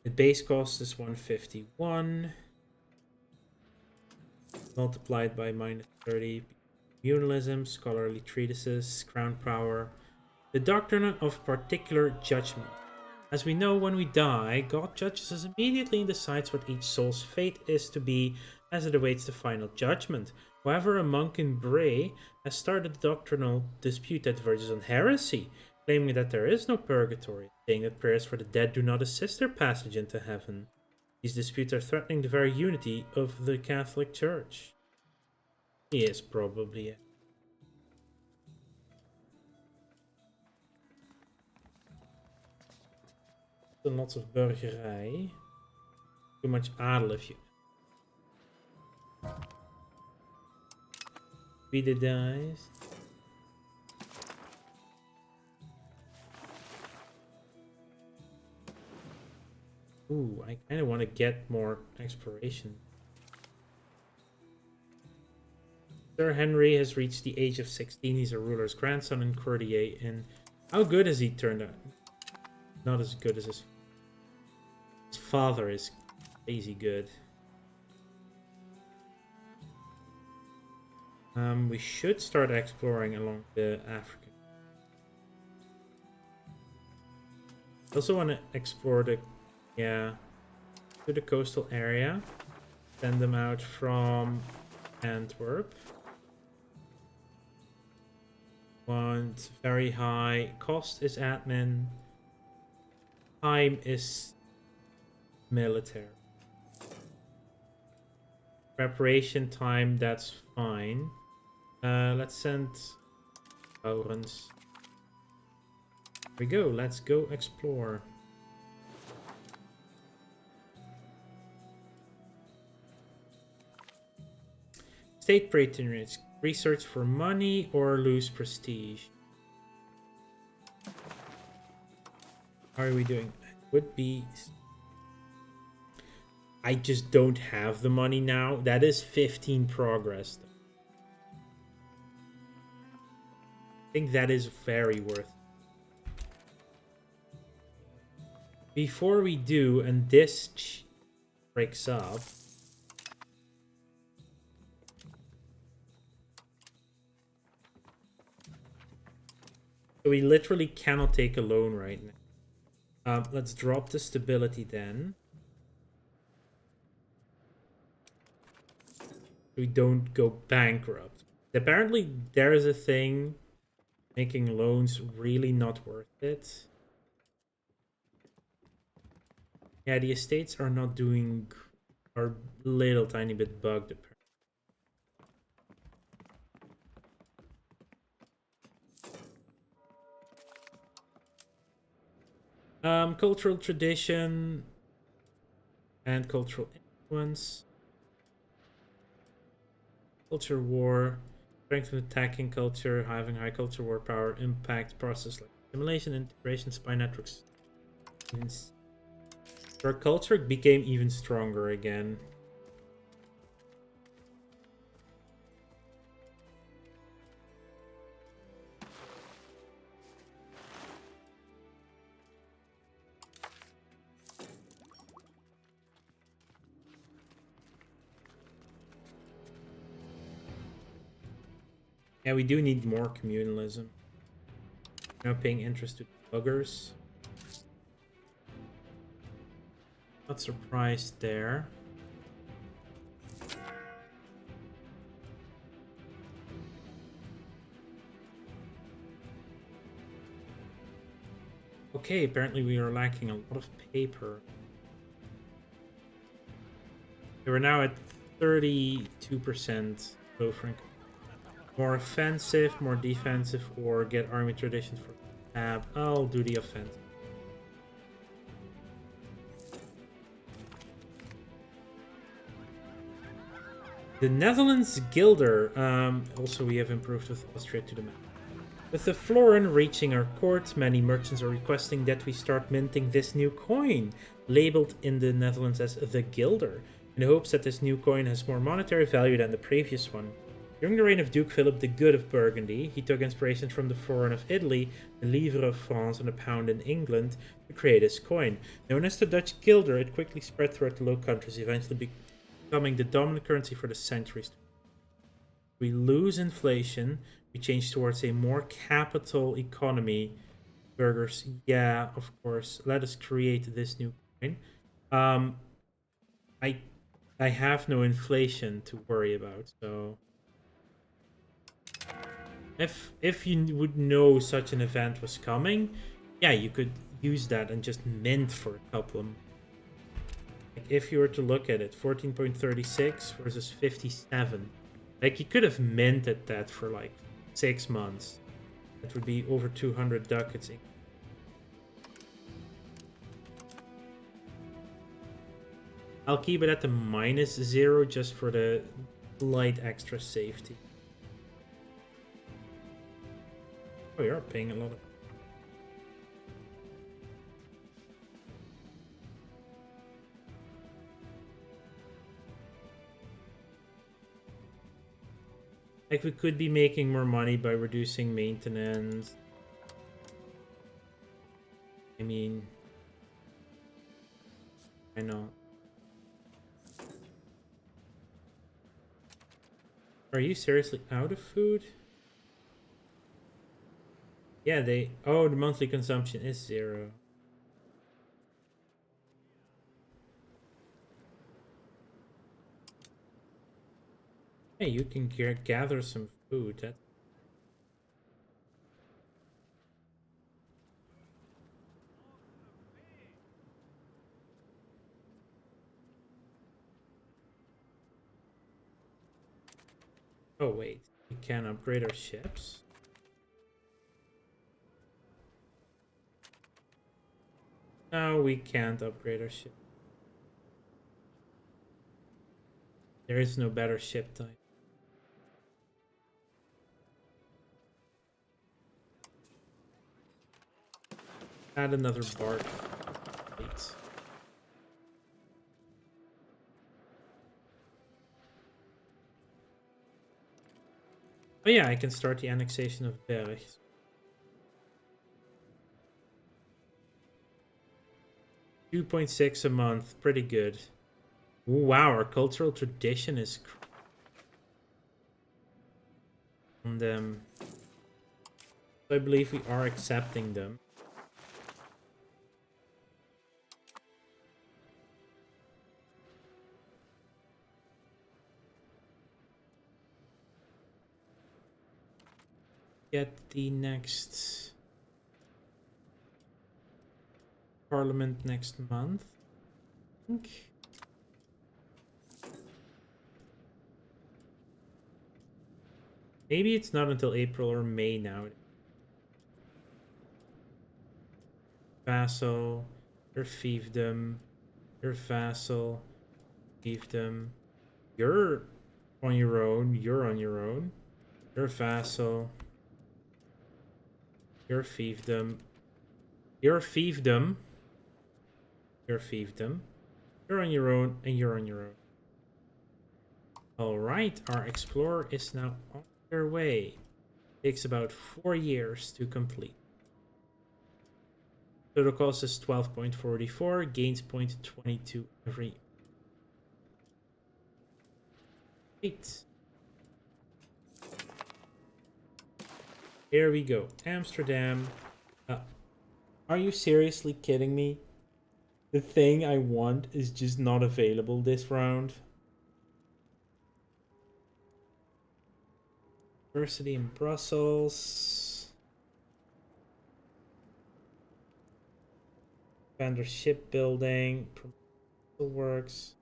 The base cost is 151. Multiplied by -30. Munalism, scholarly treatises, crown power. The doctrine of particular judgment. As we know, when we die, God judges us immediately and decides what each soul's fate is to be as it awaits the final judgment. However, a monk in Bray has started a doctrinal dispute that verges on heresy, claiming that there is no purgatory, saying that prayers for the dead do not assist their passage into heaven. These disputes are threatening the very unity of the Catholic Church. He is probably it. Lots of burgerij. Too much adel if you... Be the dice. Ooh, I kind of want to get more exploration. Sir Henry has reached the age of 16. He's a ruler's grandson and courtier. And how good has he turned out? Not as good as his father is crazy good. We should start exploring along the African. I also want to explore the, to the coastal area. Send them out from Antwerp. Want very high cost is admin. Time is military. Preparation time, that's fine. Let's send Laurens. Here we go, let's go explore. State patronage. Research for money or lose prestige. How are we doing? Would be... I just don't have the money now. That is 15 progress. I think that is very worth it. Before we do, and this breaks up. So we literally cannot take a loan right now. Let's drop the stability then. We don't go bankrupt. Apparently there is a thing making loans really not worth it. Yeah, the estates are not doing, are a little tiny bit bugged apparently. Cultural tradition and cultural influence. Culture war. Strength of attacking culture, having high culture war power, impact, process like assimilation, integration, spy networks. Our culture became even stronger again. Yeah, we do need more communalism. Now paying interest to buggers. Not surprised there. Okay, apparently we are lacking a lot of paper. We're now at 32% low frank. More offensive, more defensive, or get army traditions for tab. I'll do the offensive. The Netherlands Guilder. Also, we have improved with Austria to the map. With the florin reaching our court, many merchants are requesting that we start minting this new coin, labeled in the Netherlands as the Guilder, in hopes that this new coin has more monetary value than the previous one. During the reign of Duke Philip the Good of Burgundy, he took inspiration from the florin of Italy, the livre of France, and the pound in England to create his coin. Known as the Dutch Guilder, it quickly spread throughout the Low Countries, eventually becoming the dominant currency for the centuries. We lose inflation, we change towards a more capital economy. Burgers, yeah, of course. Let us create this new coin. I have no inflation to worry about, so If you would know such an event was coming, yeah, you could use that and just mint for a couple of. Like if you were to look at it, 14.36 versus 57. Like you could have minted that for like 6 months. That would be over 200 ducats. I'll keep it at the -0 just for the slight extra safety. Oh, you're paying a lot of. Like we could be making more money by reducing maintenance. I mean, I know. Are you seriously out of food? Yeah, they. Oh, the monthly consumption is 0. Hey, you can gather some food. That's. Oh wait, we can upgrade our ships. No, we can't upgrade our ship. There is no better ship type. Add another bark. Wait. Oh yeah, I can start the annexation of Berg. 2.6 a month, pretty good. Ooh, wow, our cultural tradition is on them. I believe we are accepting them. Get the next parliament next month, I think. Maybe it's not until April or May now. Vassal, your fiefdom, your vassal, fiefdom. You're on your own, you're on your own. Your vassal, your fiefdom, your fiefdom, your fiefdom. You're on your own, and you're on your own. Alright, our explorer is now on their way. Takes about 4 years to complete. Total cost is 12.44, gains 0.22 every 8. Here we go. Amsterdam. Are you seriously kidding me? The thing I want is just not available this round. University in Brussels. Vendor shipbuilding. Works.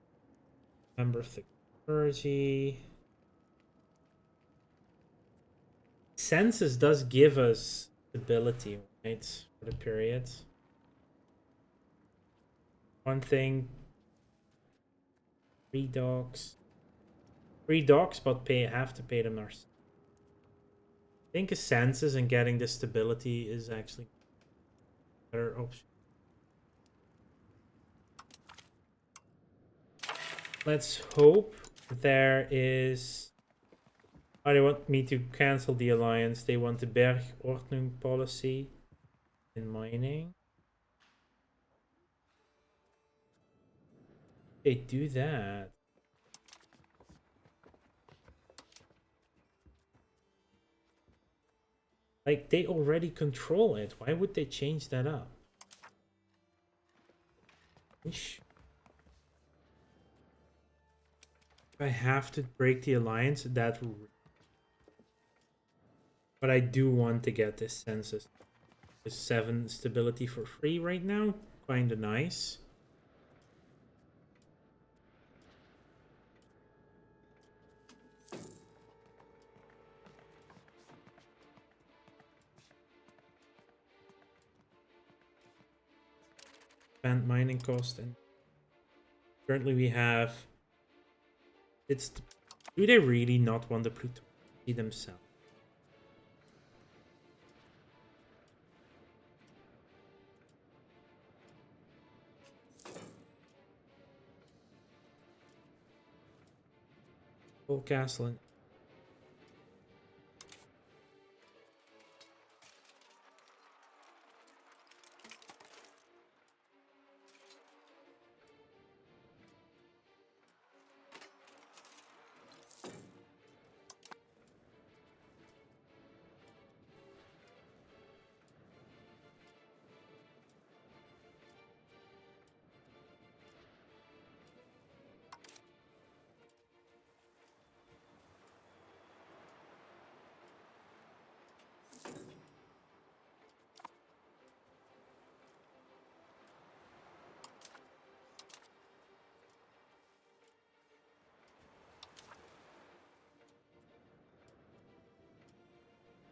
Member of the clergy. Census does give us stability, right? For the period. One thing. Free dogs. Free dogs, but have to pay them ourselves. I think a census and getting the stability is actually a better option. Let's hope there is. Oh, they want me to cancel the alliance. They want the Bergordnung policy in mining. They do that. Like, they already control it. Why would they change that up? If I have to break the alliance, that But I do want to get this census. The 7 stability for free right now. Kinda nice. Spend mining cost, and currently we have. Do they really not want the plutocracy themselves? Full castle and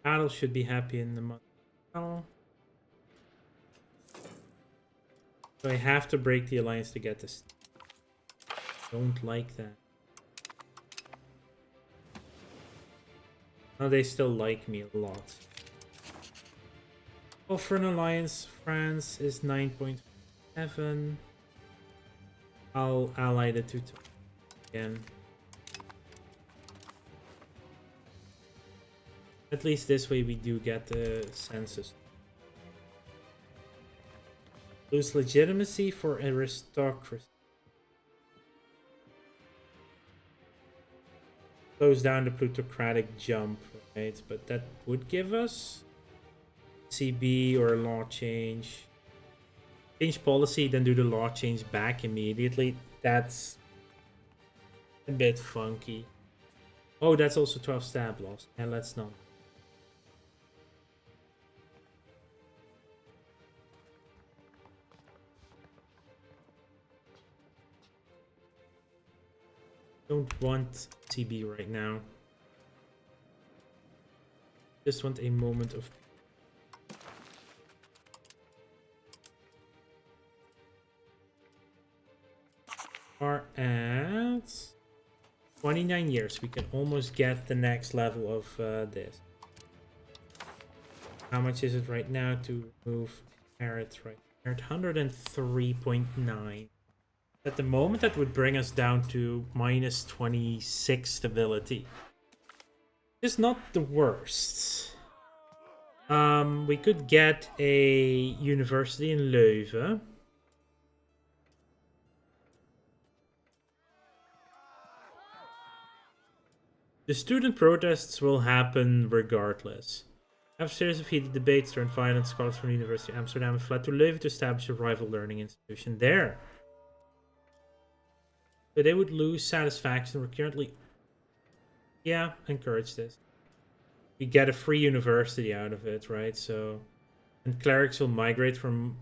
Battle should be happy in the month. Oh. So I have to break the alliance to get this. Don't like that. Oh, they still like me a lot. Well, for an alliance, France is 9.7. I'll ally the two again. At least this way we do get the census. Lose legitimacy for aristocracy. Slows down the plutocratic jump, right? But that would give us CB or law change. Change policy, then do the law change back immediately. That's a bit funky. Oh, that's also 12 stab loss. And let's not. Don't want CB right now. Just want a moment of. Are at 29 years. We can almost get the next level of this. How much is it right now to move inherit right here? At 103.9. At the moment, that would bring us down to minus 26 stability. It's not the worst. We could get a university in Leuven. The student protests will happen regardless. After a series of heated debates turned violent, scholars from the University of Amsterdam fled to Leuven to establish a rival learning institution there. So they would lose satisfaction. We're currently... Yeah, encourage this. We get a free university out of it, right? So... And clerics will migrate from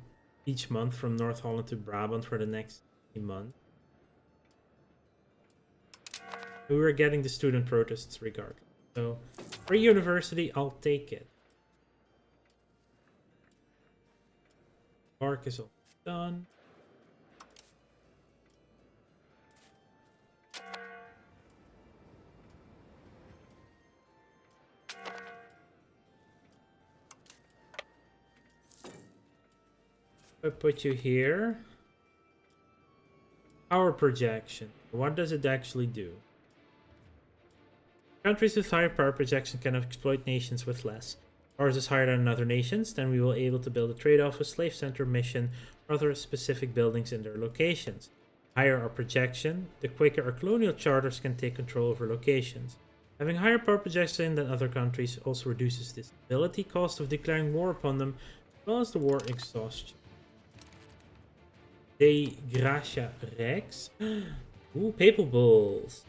each month from North Holland to Brabant for the next month. We were getting the student protests regardless. So, free university, I'll take it. Park is all done. I put you here. Power projection. What does it actually do? Countries with higher power projection can exploit nations with less. Ours is higher than other nations, then we will be able to build a trade office, slave center, mission, or other specific buildings in their locations. Higher our projection, the quicker our colonial charters can take control over locations. Having higher power projection than other countries also reduces the stability cost of declaring war upon them, as well as the war exhaustion. De Gracia Rex. Ooh, papal bulls.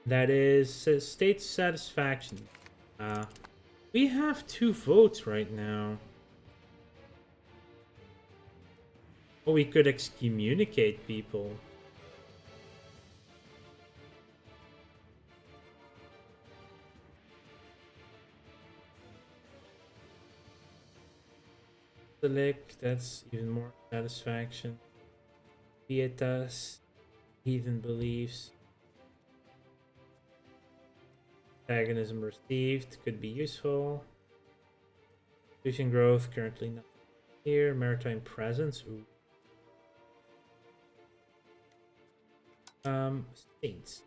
That is state satisfaction. Uh, we have 2 votes right now. Or we could excommunicate people. Select, that's even more satisfaction. Pietas, heathen beliefs. Antagonism received, could be useful. Fusion growth, currently not here. Maritime presence, ooh. States.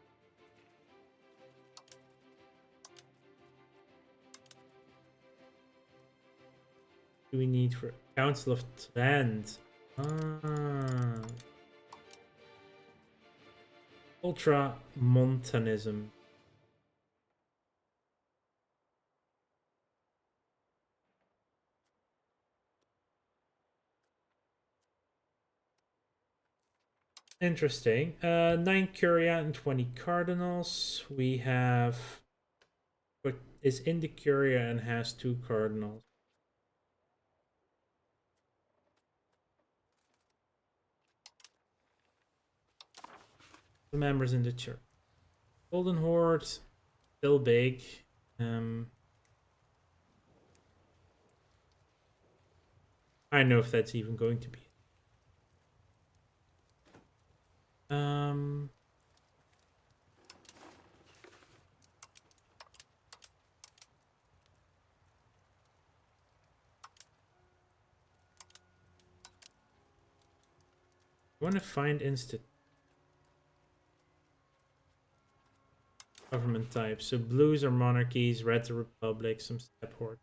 Do we need for Council of Land? Ah. Ultramontanism. Interesting. 9 Curia and 20 Cardinals. We have what is in the Curia and has 2 Cardinals. The members in the church. Golden Horde, still big. I don't know if that's even going to be. Um, I want to find government types. So blues are monarchies, reds are republics, some step horde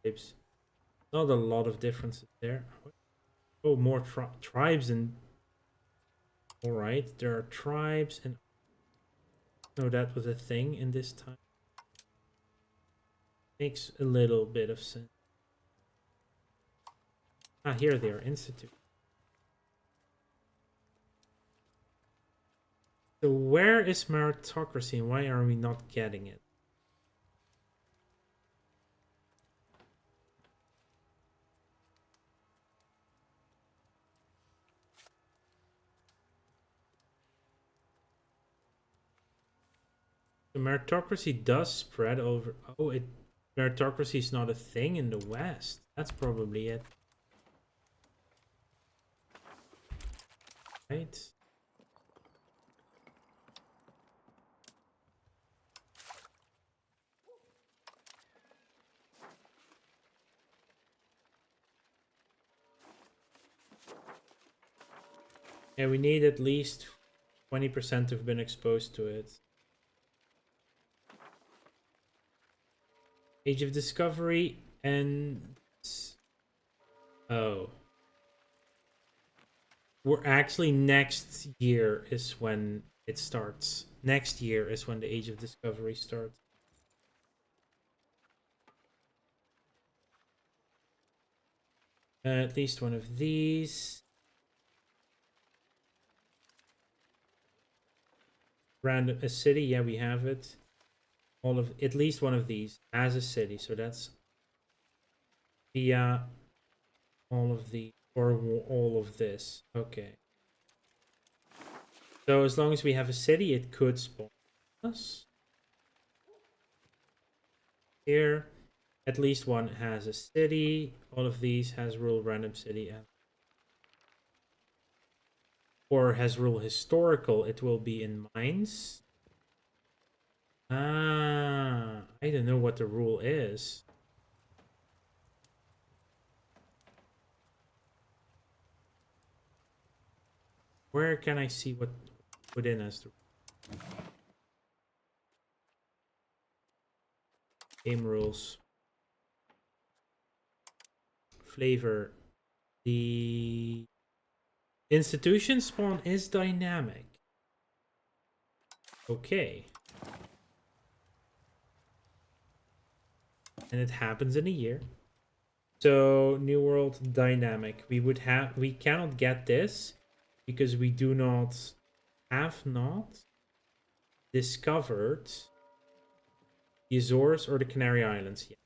types. Not a lot of differences there. Oh, more tribes and. All right, there are tribes and. No, that was a thing in this time. Makes a little bit of sense. Ah, here they are, institute. So where is meritocracy and why are we not getting it? The meritocracy does spread over. Oh, meritocracy is not a thing in the West. That's probably it. Right? Yeah, we need at least 20% to have been exposed to it. Age of Discovery and... Oh. We're actually next year is when it starts. Next year is when the Age of Discovery starts. At least one of these. Random a city, yeah, we have it. All of at least one of these as a city, so that's via all of the or all of this. Okay. So as long as we have a city, it could spawn us. Here, at least one has a city. All of these has rule random city and or has rule historical. It will be in mines. Ah, I don't know what the rule is. Where can I see what put in as the game rules? Flavor. The institution spawn is dynamic. Okay. And it happens in a year. So New World dynamic. We cannot get this because we do not have not. discovered the Azores or the Canary Islands. Yeah.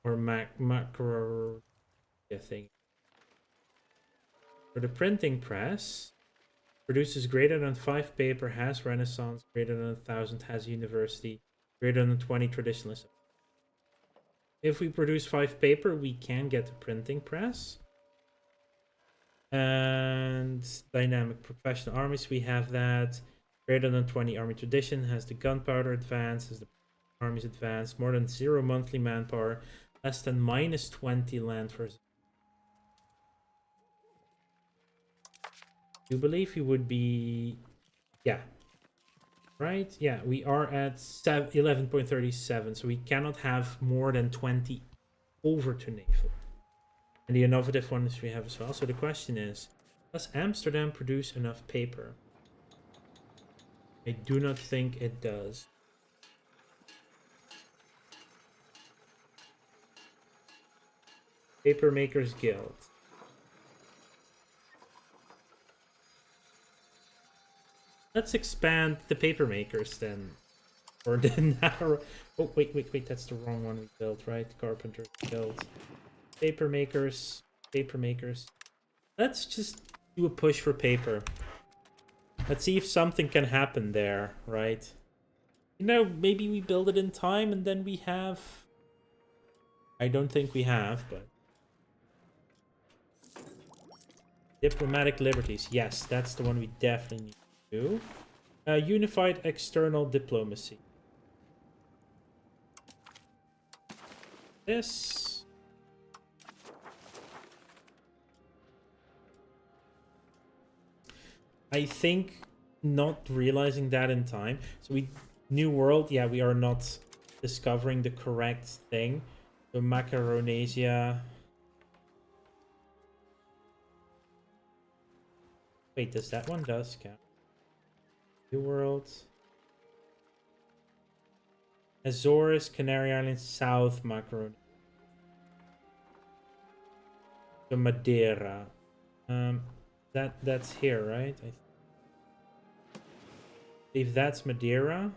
Or macro thing. For the printing press, produces greater than 5 paper, has Renaissance, greater than 1,000 has university, greater than 20 traditionalist. If we produce 5 paper, we can get the printing press. And dynamic professional armies, we have that. Greater than 20 army tradition, has the gunpowder advance, has the armies advance, more than 0 monthly manpower, less than -20 land versus. You believe we would be, yeah, right? Yeah, we are at 11.37, so we cannot have more than 20 over to naval. And the innovative ones we have as well. So the question is, does Amsterdam produce enough paper? I do not think it does. Papermakers Guild. Let's expand the papermakers then. Or the narrow. Oh, wait. That's the wrong one we built, right? Carpenter Guild. Papermakers. Let's just do a push for paper. Let's see if something can happen there, right? You know, maybe we build it in time and then we have. I don't think we have, but. Diplomatic liberties. Yes, that's the one we definitely need to do. Unified external diplomacy. This. I think not realizing that in time. So we New World, yeah, we are not discovering the correct thing. So Macaronesia. Wait, does that one does count? New World. Azores, Canary Islands, South Macaronesia. So Madeira. That's here, right? I believe that's Madeira.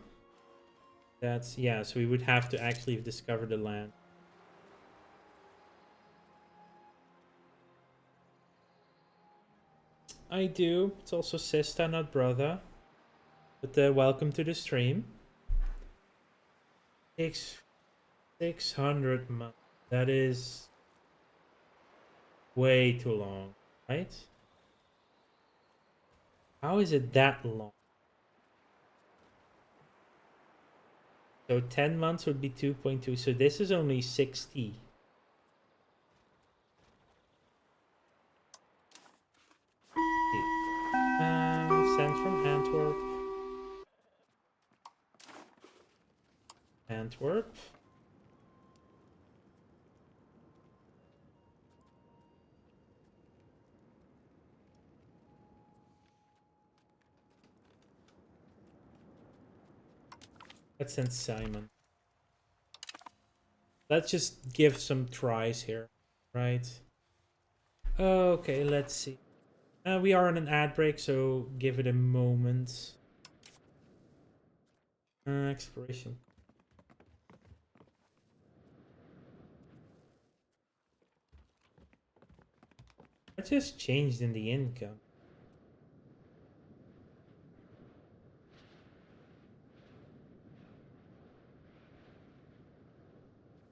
That's, yeah, so we would have to actually discover the land. I do. It's also sister, not brother. But welcome to the stream. Takes 600 months. That is way too long, right? How is it that long? So 10 months would be 2.2. So this is only 60. Sent from Antwerp. Antwerp. Let's send Simon. Let's just give some tries here, right? Okay, let's see. We are on an ad break, so give it a moment. Exploration. What just changed in the income?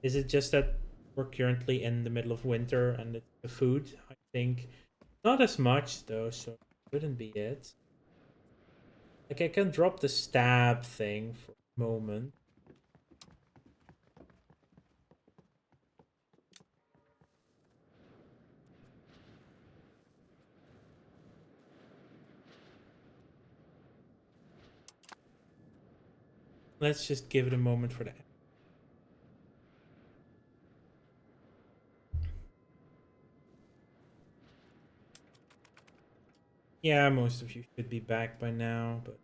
Is it just that we're currently in the middle of winter and it's the food? I think not as much though, so it couldn't be it. Like I can drop the stab thing for a moment. Let's just give it a moment for that. Yeah, most of you should be back by now, but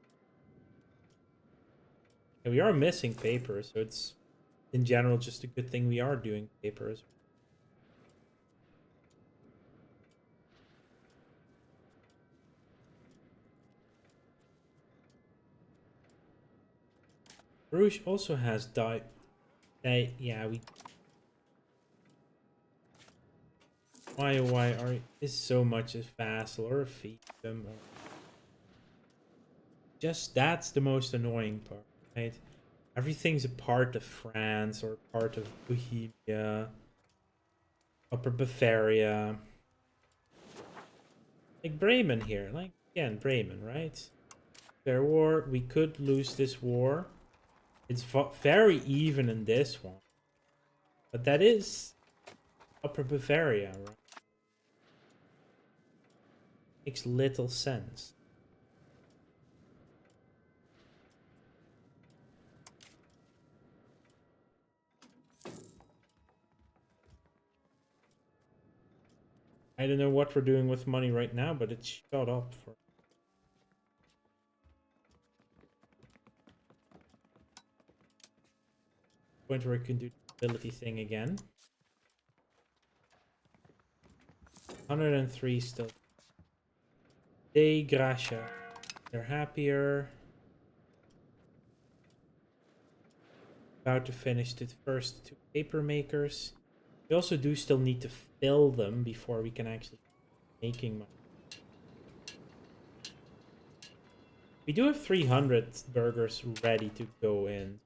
yeah, we are missing paper, so it's in general just a good thing we are doing papers. Bruges also has died. Yeah, we. Why are is so much a vassal or a fiefdom? Or... Just that's the most annoying part, right? Everything's a part of France or part of Bohemia, Upper Bavaria. Like Bremen here, like again, Bremen, right? Fair war, we could lose this war. It's very even in this one. But that is Upper Bavaria, right? Makes little sense. I don't know what we're doing with money right now, but it's shot up for... point where I can do the ability thing again. 103 still. De Gracia. They're happier. About to finish the first 2 paper makers. We also do still need to fill them before we can actually making money. We do have 300 burgers ready to go in.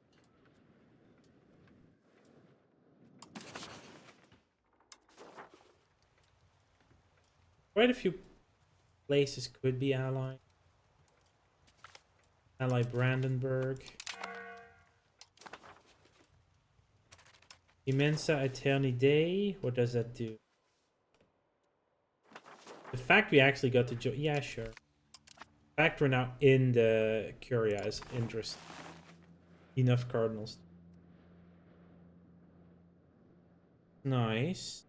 Quite a few places could be allied. Ally Brandenburg. Immensa Eternidade. What does that do? The fact we actually got to join... Yeah, sure. The fact we're now in the Curia is interesting. Enough cardinals. Nice.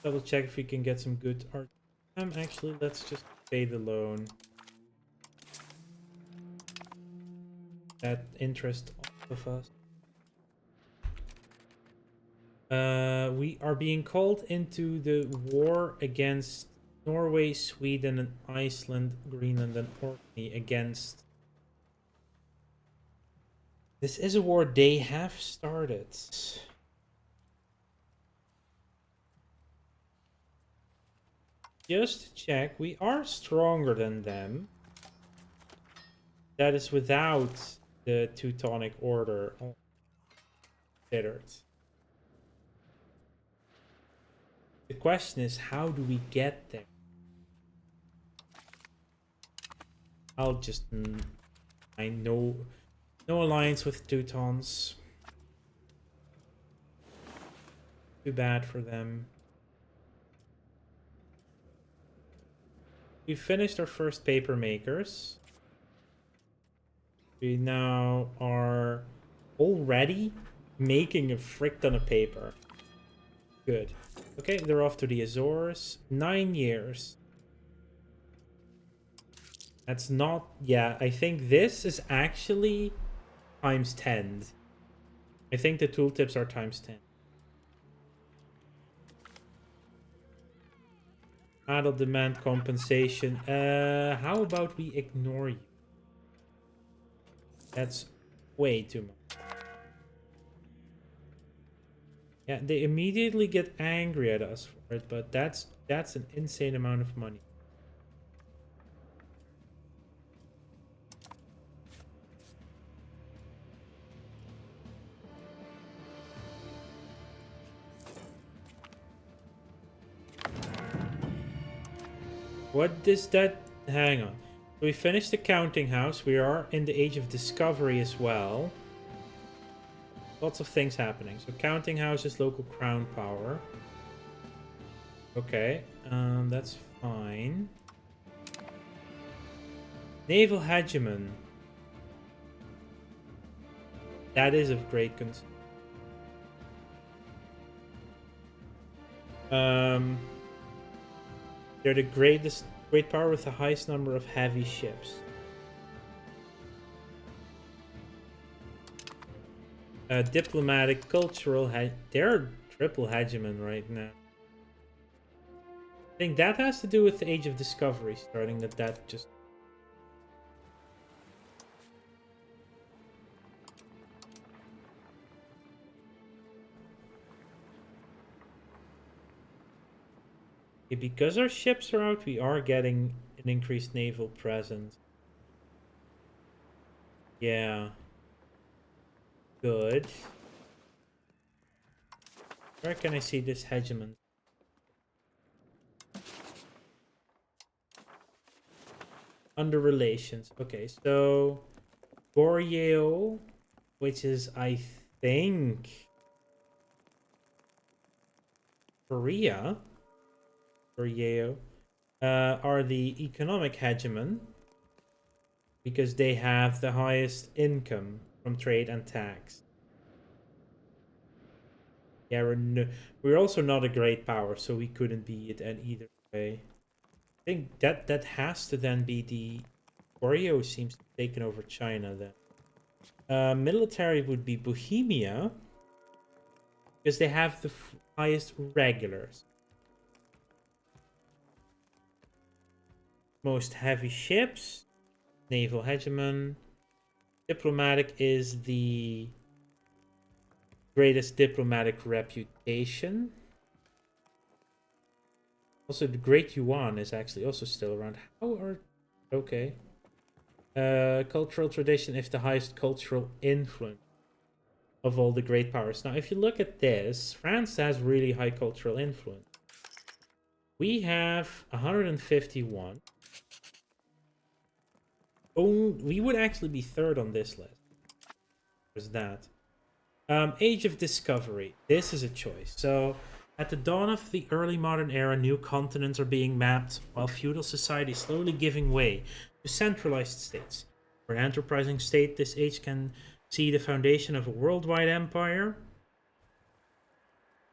Double check if we can get some good art. Actually, let's just pay the loan. That interest off of us. We are being called into the war against Norway, Sweden, and Iceland, Greenland, and Orkney against... This is a war they have started. Just to check, we are stronger than them. That is without the Teutonic Order considered. The question is, how do we get there? I'll just... I know... No alliance with Teutons. Too bad for them. We finished our first paper makers. We now are already making a frick ton of paper. Good. Okay, they're off to the Azores. 9 years. That's not... Yeah, I think this is actually times 10. I think the tooltips are times 10. Adult demand compensation. How about we ignore you? That's way too much. Yeah, they immediately get angry at us for it, but that's an insane amount of money. What does that... Hang on. So we finished the counting house. We are in the age of discovery as well. Lots of things happening. So counting house is local crown power. Okay, that's fine. Naval hegemon. That is of great concern. They're the greatest Great power with the highest number of heavy ships. Diplomatic, cultural, they're triple hegemon right now. I think that has to do with the Age of Discovery starting. That just. Because our ships are out, we are getting an increased naval presence. Yeah. Good. Where can I see this hegemon? Under relations. Okay, so Goryeo, which is I think Korea, Goryeo, are the economic hegemon because they have the highest income from trade and tax. Yeah, we're also not a great power, so we couldn't be it in either way. I think that has to then be the Oreo seems to have taken over China then. Military would be Bohemia because they have the highest regulars. Most heavy ships, naval hegemon. Diplomatic is the greatest diplomatic reputation. Also, the Great Yuan is actually also still around. How are... Okay. Cultural tradition is the highest cultural influence of all the great powers. Now, if you look at this, France has really high cultural influence. We have 151. Oh, we would actually be third on this list. There's that. Age of Discovery. This is a choice. So, at the dawn of the early modern era, new continents are being mapped, while feudal society is slowly giving way to centralized states. For an enterprising state, this age can see the foundation of a worldwide empire.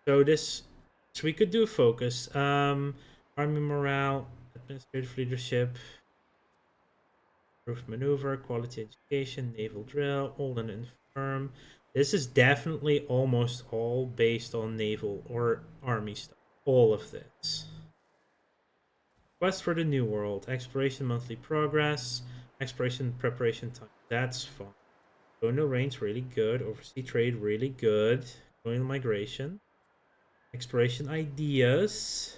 So we could do a focus. Army morale, administrative leadership, proof maneuver, quality education, naval drill, old and infirm. This is definitely almost all based on naval or army stuff. All of this. Quest for the New World, exploration monthly progress, exploration preparation time. That's fun. Colonial range really good. Overseas trade really good. Colonial migration. Exploration ideas.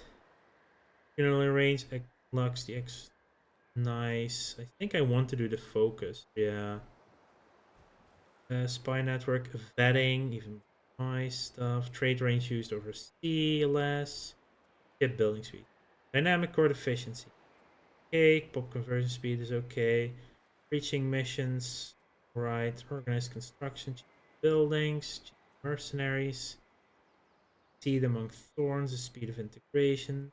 Colonial range unlocks the nice. I think I want to do the focus. Yeah. Spy network vetting, even nice stuff. Trade range used overseas less. Shipbuilding speed. Dynamic core efficiency. Okay. Pop conversion speed is okay. Reaching missions. Right. Organized construction. Buildings. Mercenaries. Seed among thorns. The speed of integration.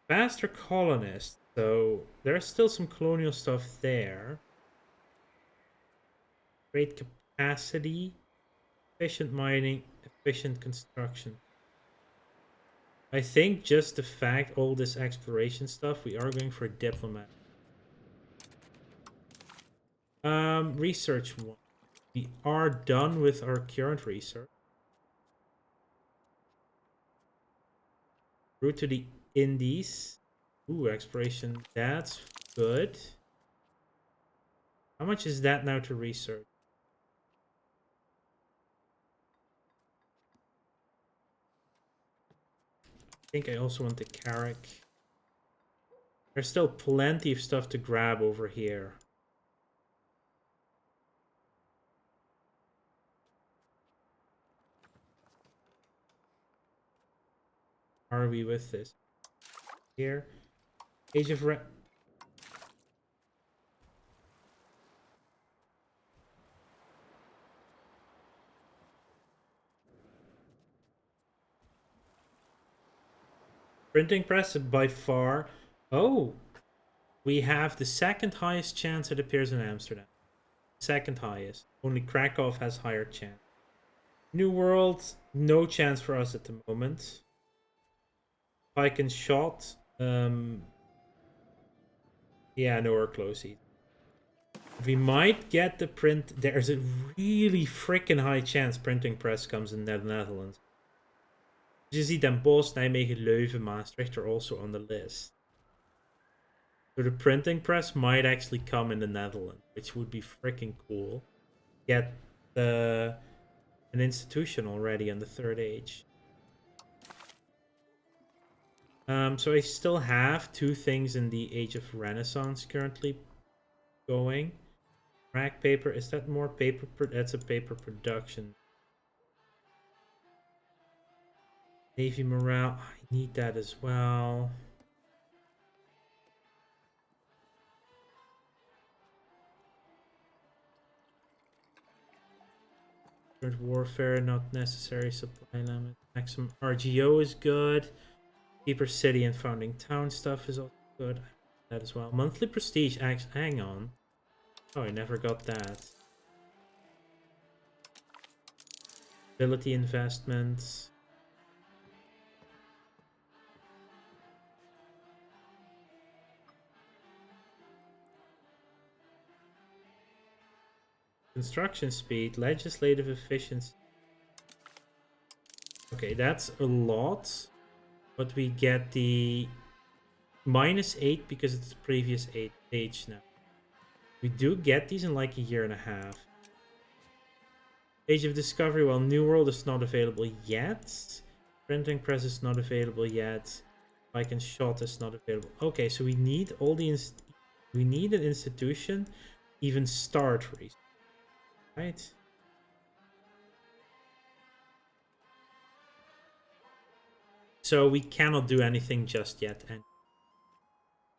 Faster colonists. So there's still some colonial stuff there. Great capacity. Efficient mining. Efficient construction. I think just the fact all this exploration stuff, we are going for diplomat. Research one. We are done with our current research. Route to the Indies. Ooh, exploration. That's good. How much is that now to research? I think I also want the Carrack. There's still plenty of stuff to grab over here. Are we with this? Here. Age of Printing press by far. Oh, we have the second highest chance it appears in Amsterdam. Second highest. Only Krakow has higher chance. New World, no chance for us at the moment. Pike and shot. Yeah, nowhere close either. We might get the print. There's a really freaking high chance printing press comes in the Netherlands. Je ziet Den Bosch, Nijmegen, Leuven, Maastricht are also on the list. So the printing press might actually come in the Netherlands, which would be freaking cool. Get an institution already on the Third Age. So I still have 2 things in the Age of Renaissance currently going. Rack paper, is that more paper? That's a paper production. Navy morale, I need that as well. Third warfare, not necessary. Supply limit. Maximum RGO is good. Keeper city and founding town stuff is also good. That as well. Monthly prestige. Hang on. Oh, I never got that. Ability investments. Construction speed. Legislative efficiency. Okay, that's a lot. But we get the -8 because it's the previous age now. We do get these in like a year and a half. Age of Discovery, well, New World is not available yet. Printing Press is not available yet. Spike and Shot is not available. Okay, so we need all the we need an institution, even start research, right? So we cannot do anything just yet. And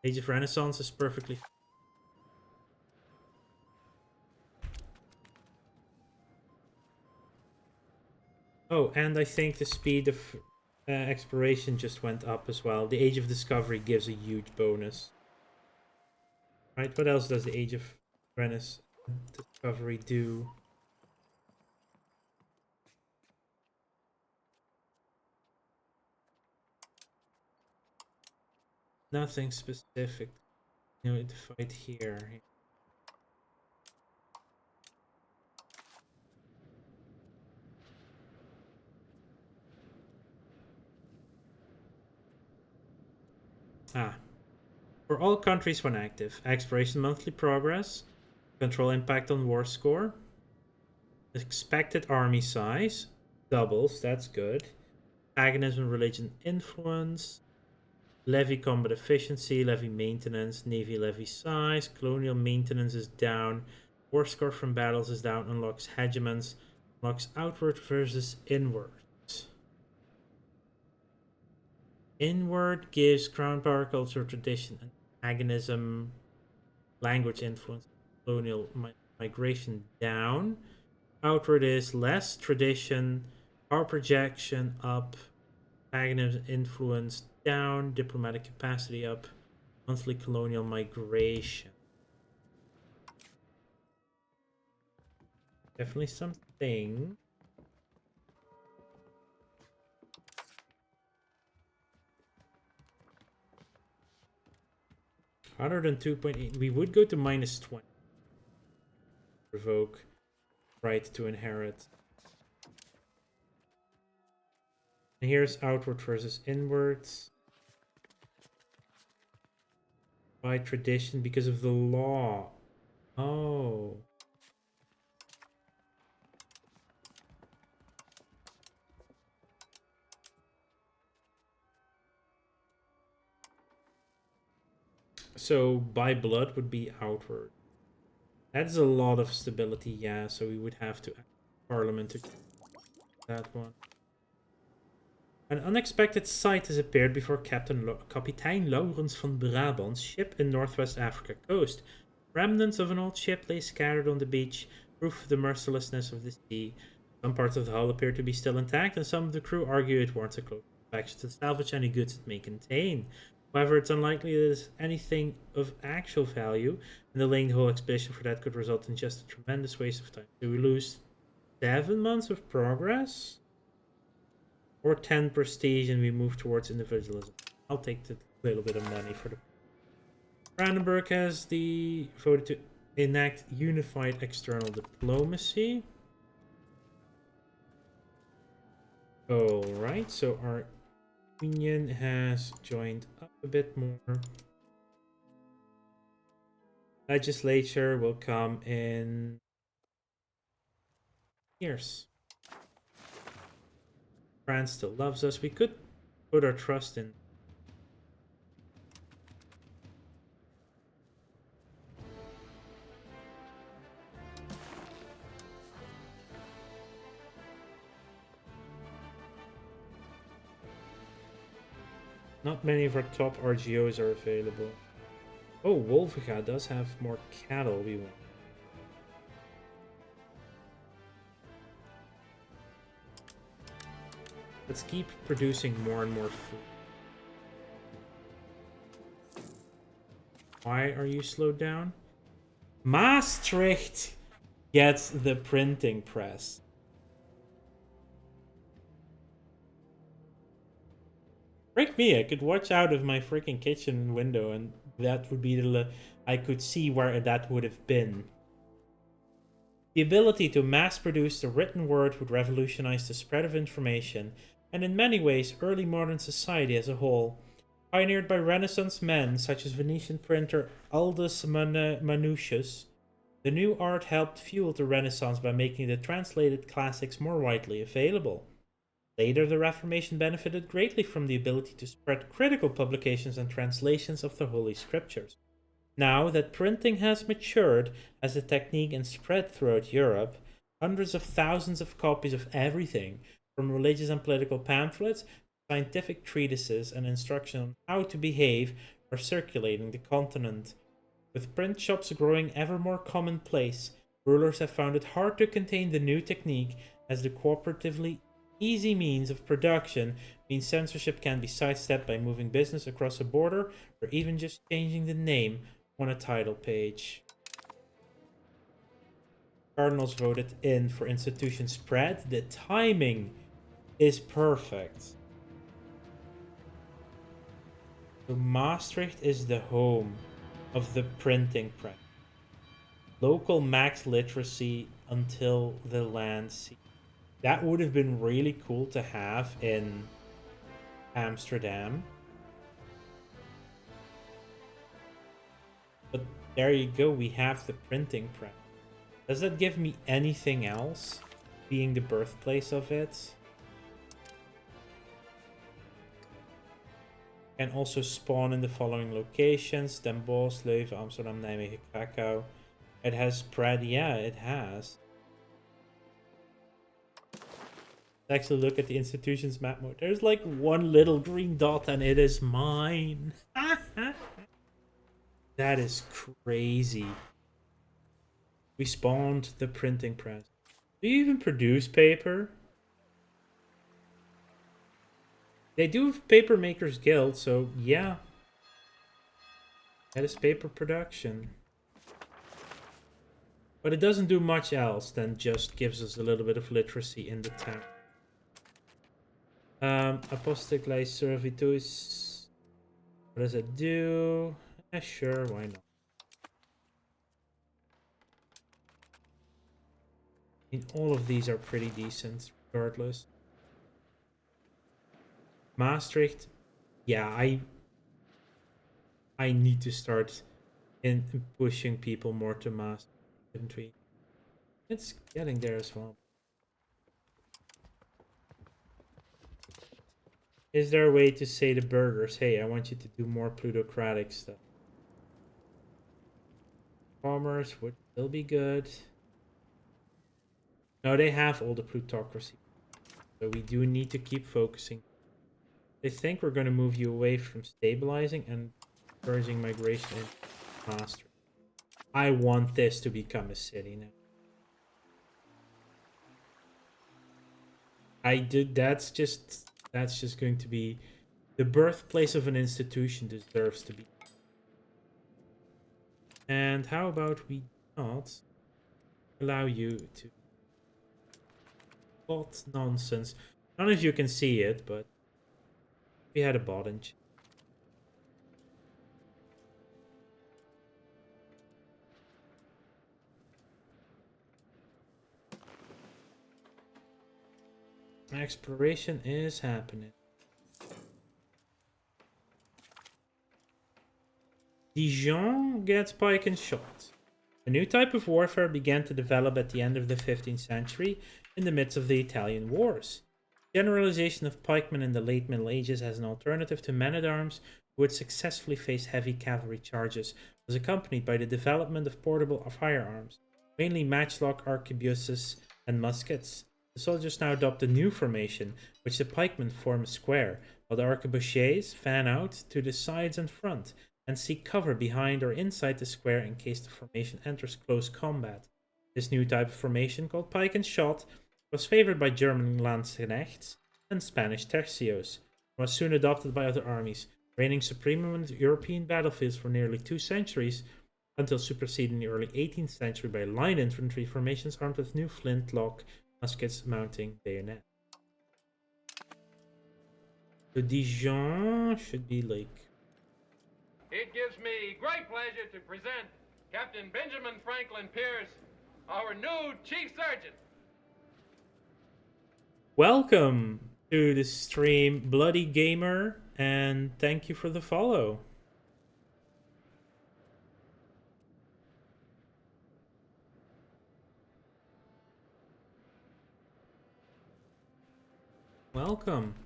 Age of Renaissance is perfectly fine. Oh, and I think the speed of exploration just went up as well. The Age of Discovery gives a huge bonus. Right, what else does the Age of Renaissance Discovery do? Nothing specific. You know, to fight here. Ah. For all countries when active, exploration monthly progress, control impact on war score, expected army size, doubles, that's good, agonism religion influence, levy combat efficiency, levy maintenance, navy levy size, colonial maintenance is down, war score from battles is down, unlocks hegemons, unlocks outward versus inward. Inward gives crown power, culture, tradition, and agonism, language influence, colonial migration down. Outward is less tradition, power projection up, agonism influence down, diplomatic capacity up, monthly colonial migration. Definitely something. Other than 2.8, we would go to -20. Revoke right to inherit. And here's outward versus inwards. By tradition because of the law. Oh. So by blood would be outward. That's a lot of stability, yeah. So we would have to ask Parliament to that one. An unexpected sight has appeared before Kapitein Laurens van Brabant's ship in Northwest Africa coast. Remnants of an old ship lay scattered on the beach, proof of the mercilessness of the sea. Some parts of the hull appear to be still intact, and some of the crew argue it warrants a close inspection to salvage any goods it may contain. However, it's unlikely there's anything of actual value, and delaying the whole expedition for that could result in just a tremendous waste of time. Do we lose 7 months of progress? Or 10 prestige and we move towards individualism? I'll take the little bit of money for the... Brandenburg has voted to enact unified external diplomacy. Alright, so our union has joined up a bit more. Legislature will come in years. France still loves us. We could put our trust in. Not many of our top RGOs are available. Oh, Wolfiga does have more cattle we want. Let's keep producing more and more food. Why are you slowed down? Maastricht gets the printing press. Frick me, I could watch out of my freaking kitchen window and that would be the... I could see where that would have been. The ability to mass produce the written word would revolutionize the spread of information, and in many ways early modern society as a whole. Pioneered by Renaissance men such as Venetian printer Aldus Manutius, the new art helped fuel the Renaissance by making the translated classics more widely available. Later, the Reformation benefited greatly from the ability to spread critical publications and translations of the Holy Scriptures. Now that printing has matured as a technique and spread throughout Europe, hundreds of thousands of copies of everything, from religious and political pamphlets to scientific treatises and instruction on how to behave, are circulating the continent. With print shops growing ever more commonplace, rulers have found it hard to contain the new technique as the cooperatively easy means of production means censorship can be sidestepped by moving business across a border or even just changing the name on a title page. Cardinals voted in for institution spread. The timing is perfect. So Maastricht is the home of the printing press. Local max literacy until the land sea. That would have been really cool to have in Amsterdam. But there you go, we have the printing press. Does that give me anything else? Being the birthplace of it? Can also spawn in the following locations: Den Bosch, Leuven, Amsterdam, Nijmegen, Krakow. It has spread, yeah, it has. Let's actually look at the institutions map mode. There's like one little green dot and it is mine. That is crazy. We spawned the printing press. Do you even produce paper? They do have Paper Makers Guild, so yeah. That is paper production. But it doesn't do much else than just gives us a little bit of literacy in the town. Apostolic Servitus. What does it do? Sure, why not? I mean, all of these are pretty decent, regardless. Maastricht, yeah, I need to start in pushing people more to Maastricht, shouldn't we? It's getting there as well. Is there a way to say to burgers, hey, I want you to do more plutocratic stuff? Commerce would still be good. No, they have all the plutocracy. So we do need to keep focusing. I think we're going to move you away from stabilizing and encouraging migration in Maastricht. I want this to become a city now. That's just going to be the birthplace of an institution deserves to be. And how about we not allow you to bot nonsense? None of you can see it, but we had a bot in. Exploration is happening. Dijon gets pike and shot. A new type of warfare began to develop at the end of the 15th century in the midst of the Italian wars. Generalization of pikemen in the late Middle Ages as an alternative to men-at-arms who would successfully face heavy cavalry charges was accompanied by the development of portable firearms, mainly matchlock arquebuses and muskets. The soldiers now adopt a new formation, which the pikemen form a square, while the arquebusiers fan out to the sides and front, and seek cover behind or inside the square in case the formation enters close combat. This new type of formation, called pike and shot, was favored by German Landsknechts and Spanish tercios, and was soon adopted by other armies, reigning supreme on European battlefields for nearly 2 centuries, until superseded in the early 18th century by line infantry formations armed with new flintlock muskets mounting bayonet. So Dijon should be like... It gives me great pleasure to present Captain Benjamin Franklin Pierce, our new Chief Surgeon. Welcome to the stream, Bloody Gamer, and thank you for the follow. Welcome.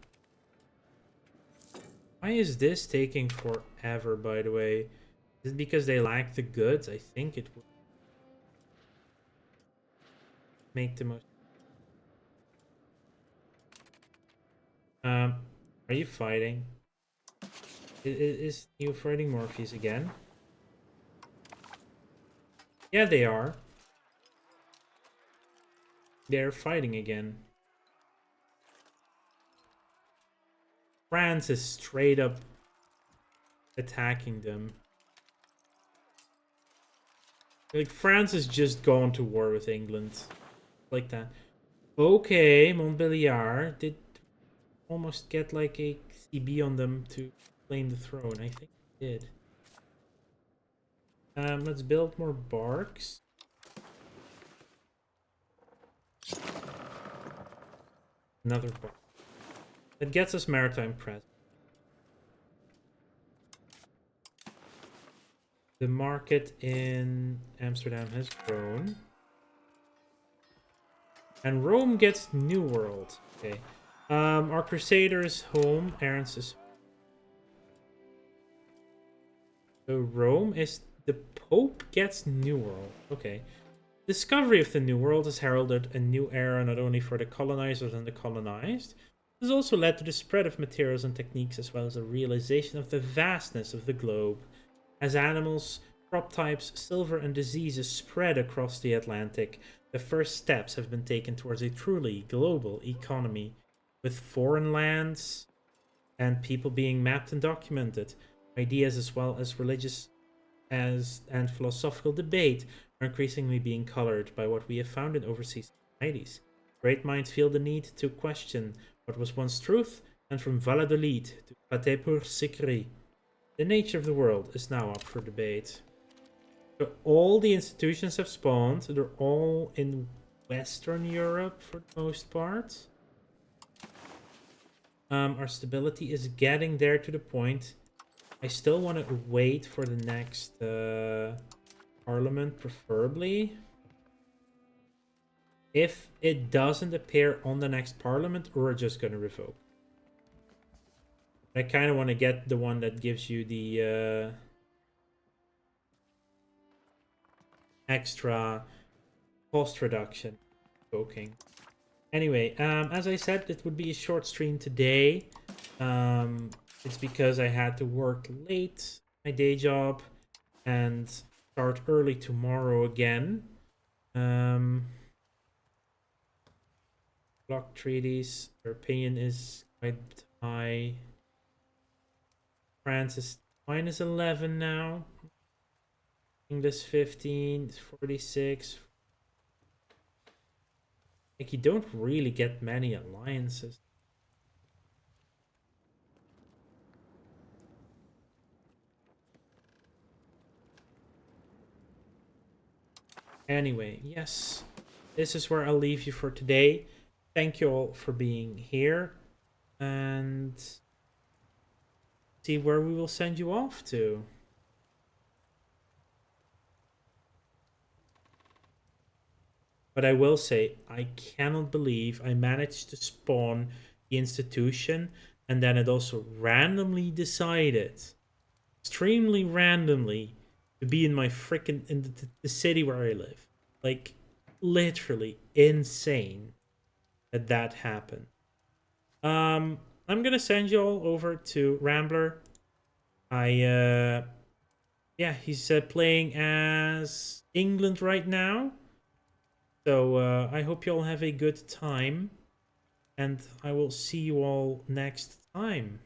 Why is this taking forever, by the way? Is it because they lack the goods? I think it would make the most... Are you fighting? Is you fighting Morpheus again? Yeah, they are. They're fighting again. France is straight up attacking them. Like, France has just gone to war with England. Like that. Okay, Montbéliard did almost get like a CB on them to claim the throne. I think they did. Let's build more barks. Another bark. That gets us maritime presence. The market in Amsterdam has grown. And Rome gets New World. Okay. Our Crusaders home, Aaron's. So Rome is... The Pope gets New World. Okay. Discovery of the New World has heralded a new era not only for the colonizers and the colonized, it has also led to the spread of materials and techniques as well as a realization of the vastness of the globe. As animals, crop types, silver and diseases spread across the Atlantic, the first steps have been taken towards a truly global economy, with foreign lands and people being mapped and documented. Ideas as well as religious and philosophical debate are increasingly being colored by what we have found in overseas societies. Great minds feel the need to question what was once truth, and from Valladolid to Pâté pour Sicry, the nature of the world is now up for debate. So all the institutions have spawned. They're all in Western Europe for the most part. Our stability is getting there to the point. I still want to wait for the next parliament, preferably. If it doesn't appear on the next parliament, we're just going to revoke. I kind of want to get the one that gives you the extra cost reduction. Revoking. Anyway, as I said, it would be a short stream today. It's because I had to work late, my day job, and start early tomorrow again. Block treaties, their opinion is quite high. France is -11 now. English 15, 46. Like, you don't really get many alliances. Anyway, yes, this is where I'll leave you for today. thank you all for being here and see where we will send you off to. But I will say, I cannot believe I managed to spawn the institution and then it also randomly decided, extremely randomly, to be in my freaking in the city where I live. Like, literally insane that that happened. I'm gonna send you all over to Rambler. Yeah, he's playing as England right now. So I hope you all have a good time, and I will see you all next time.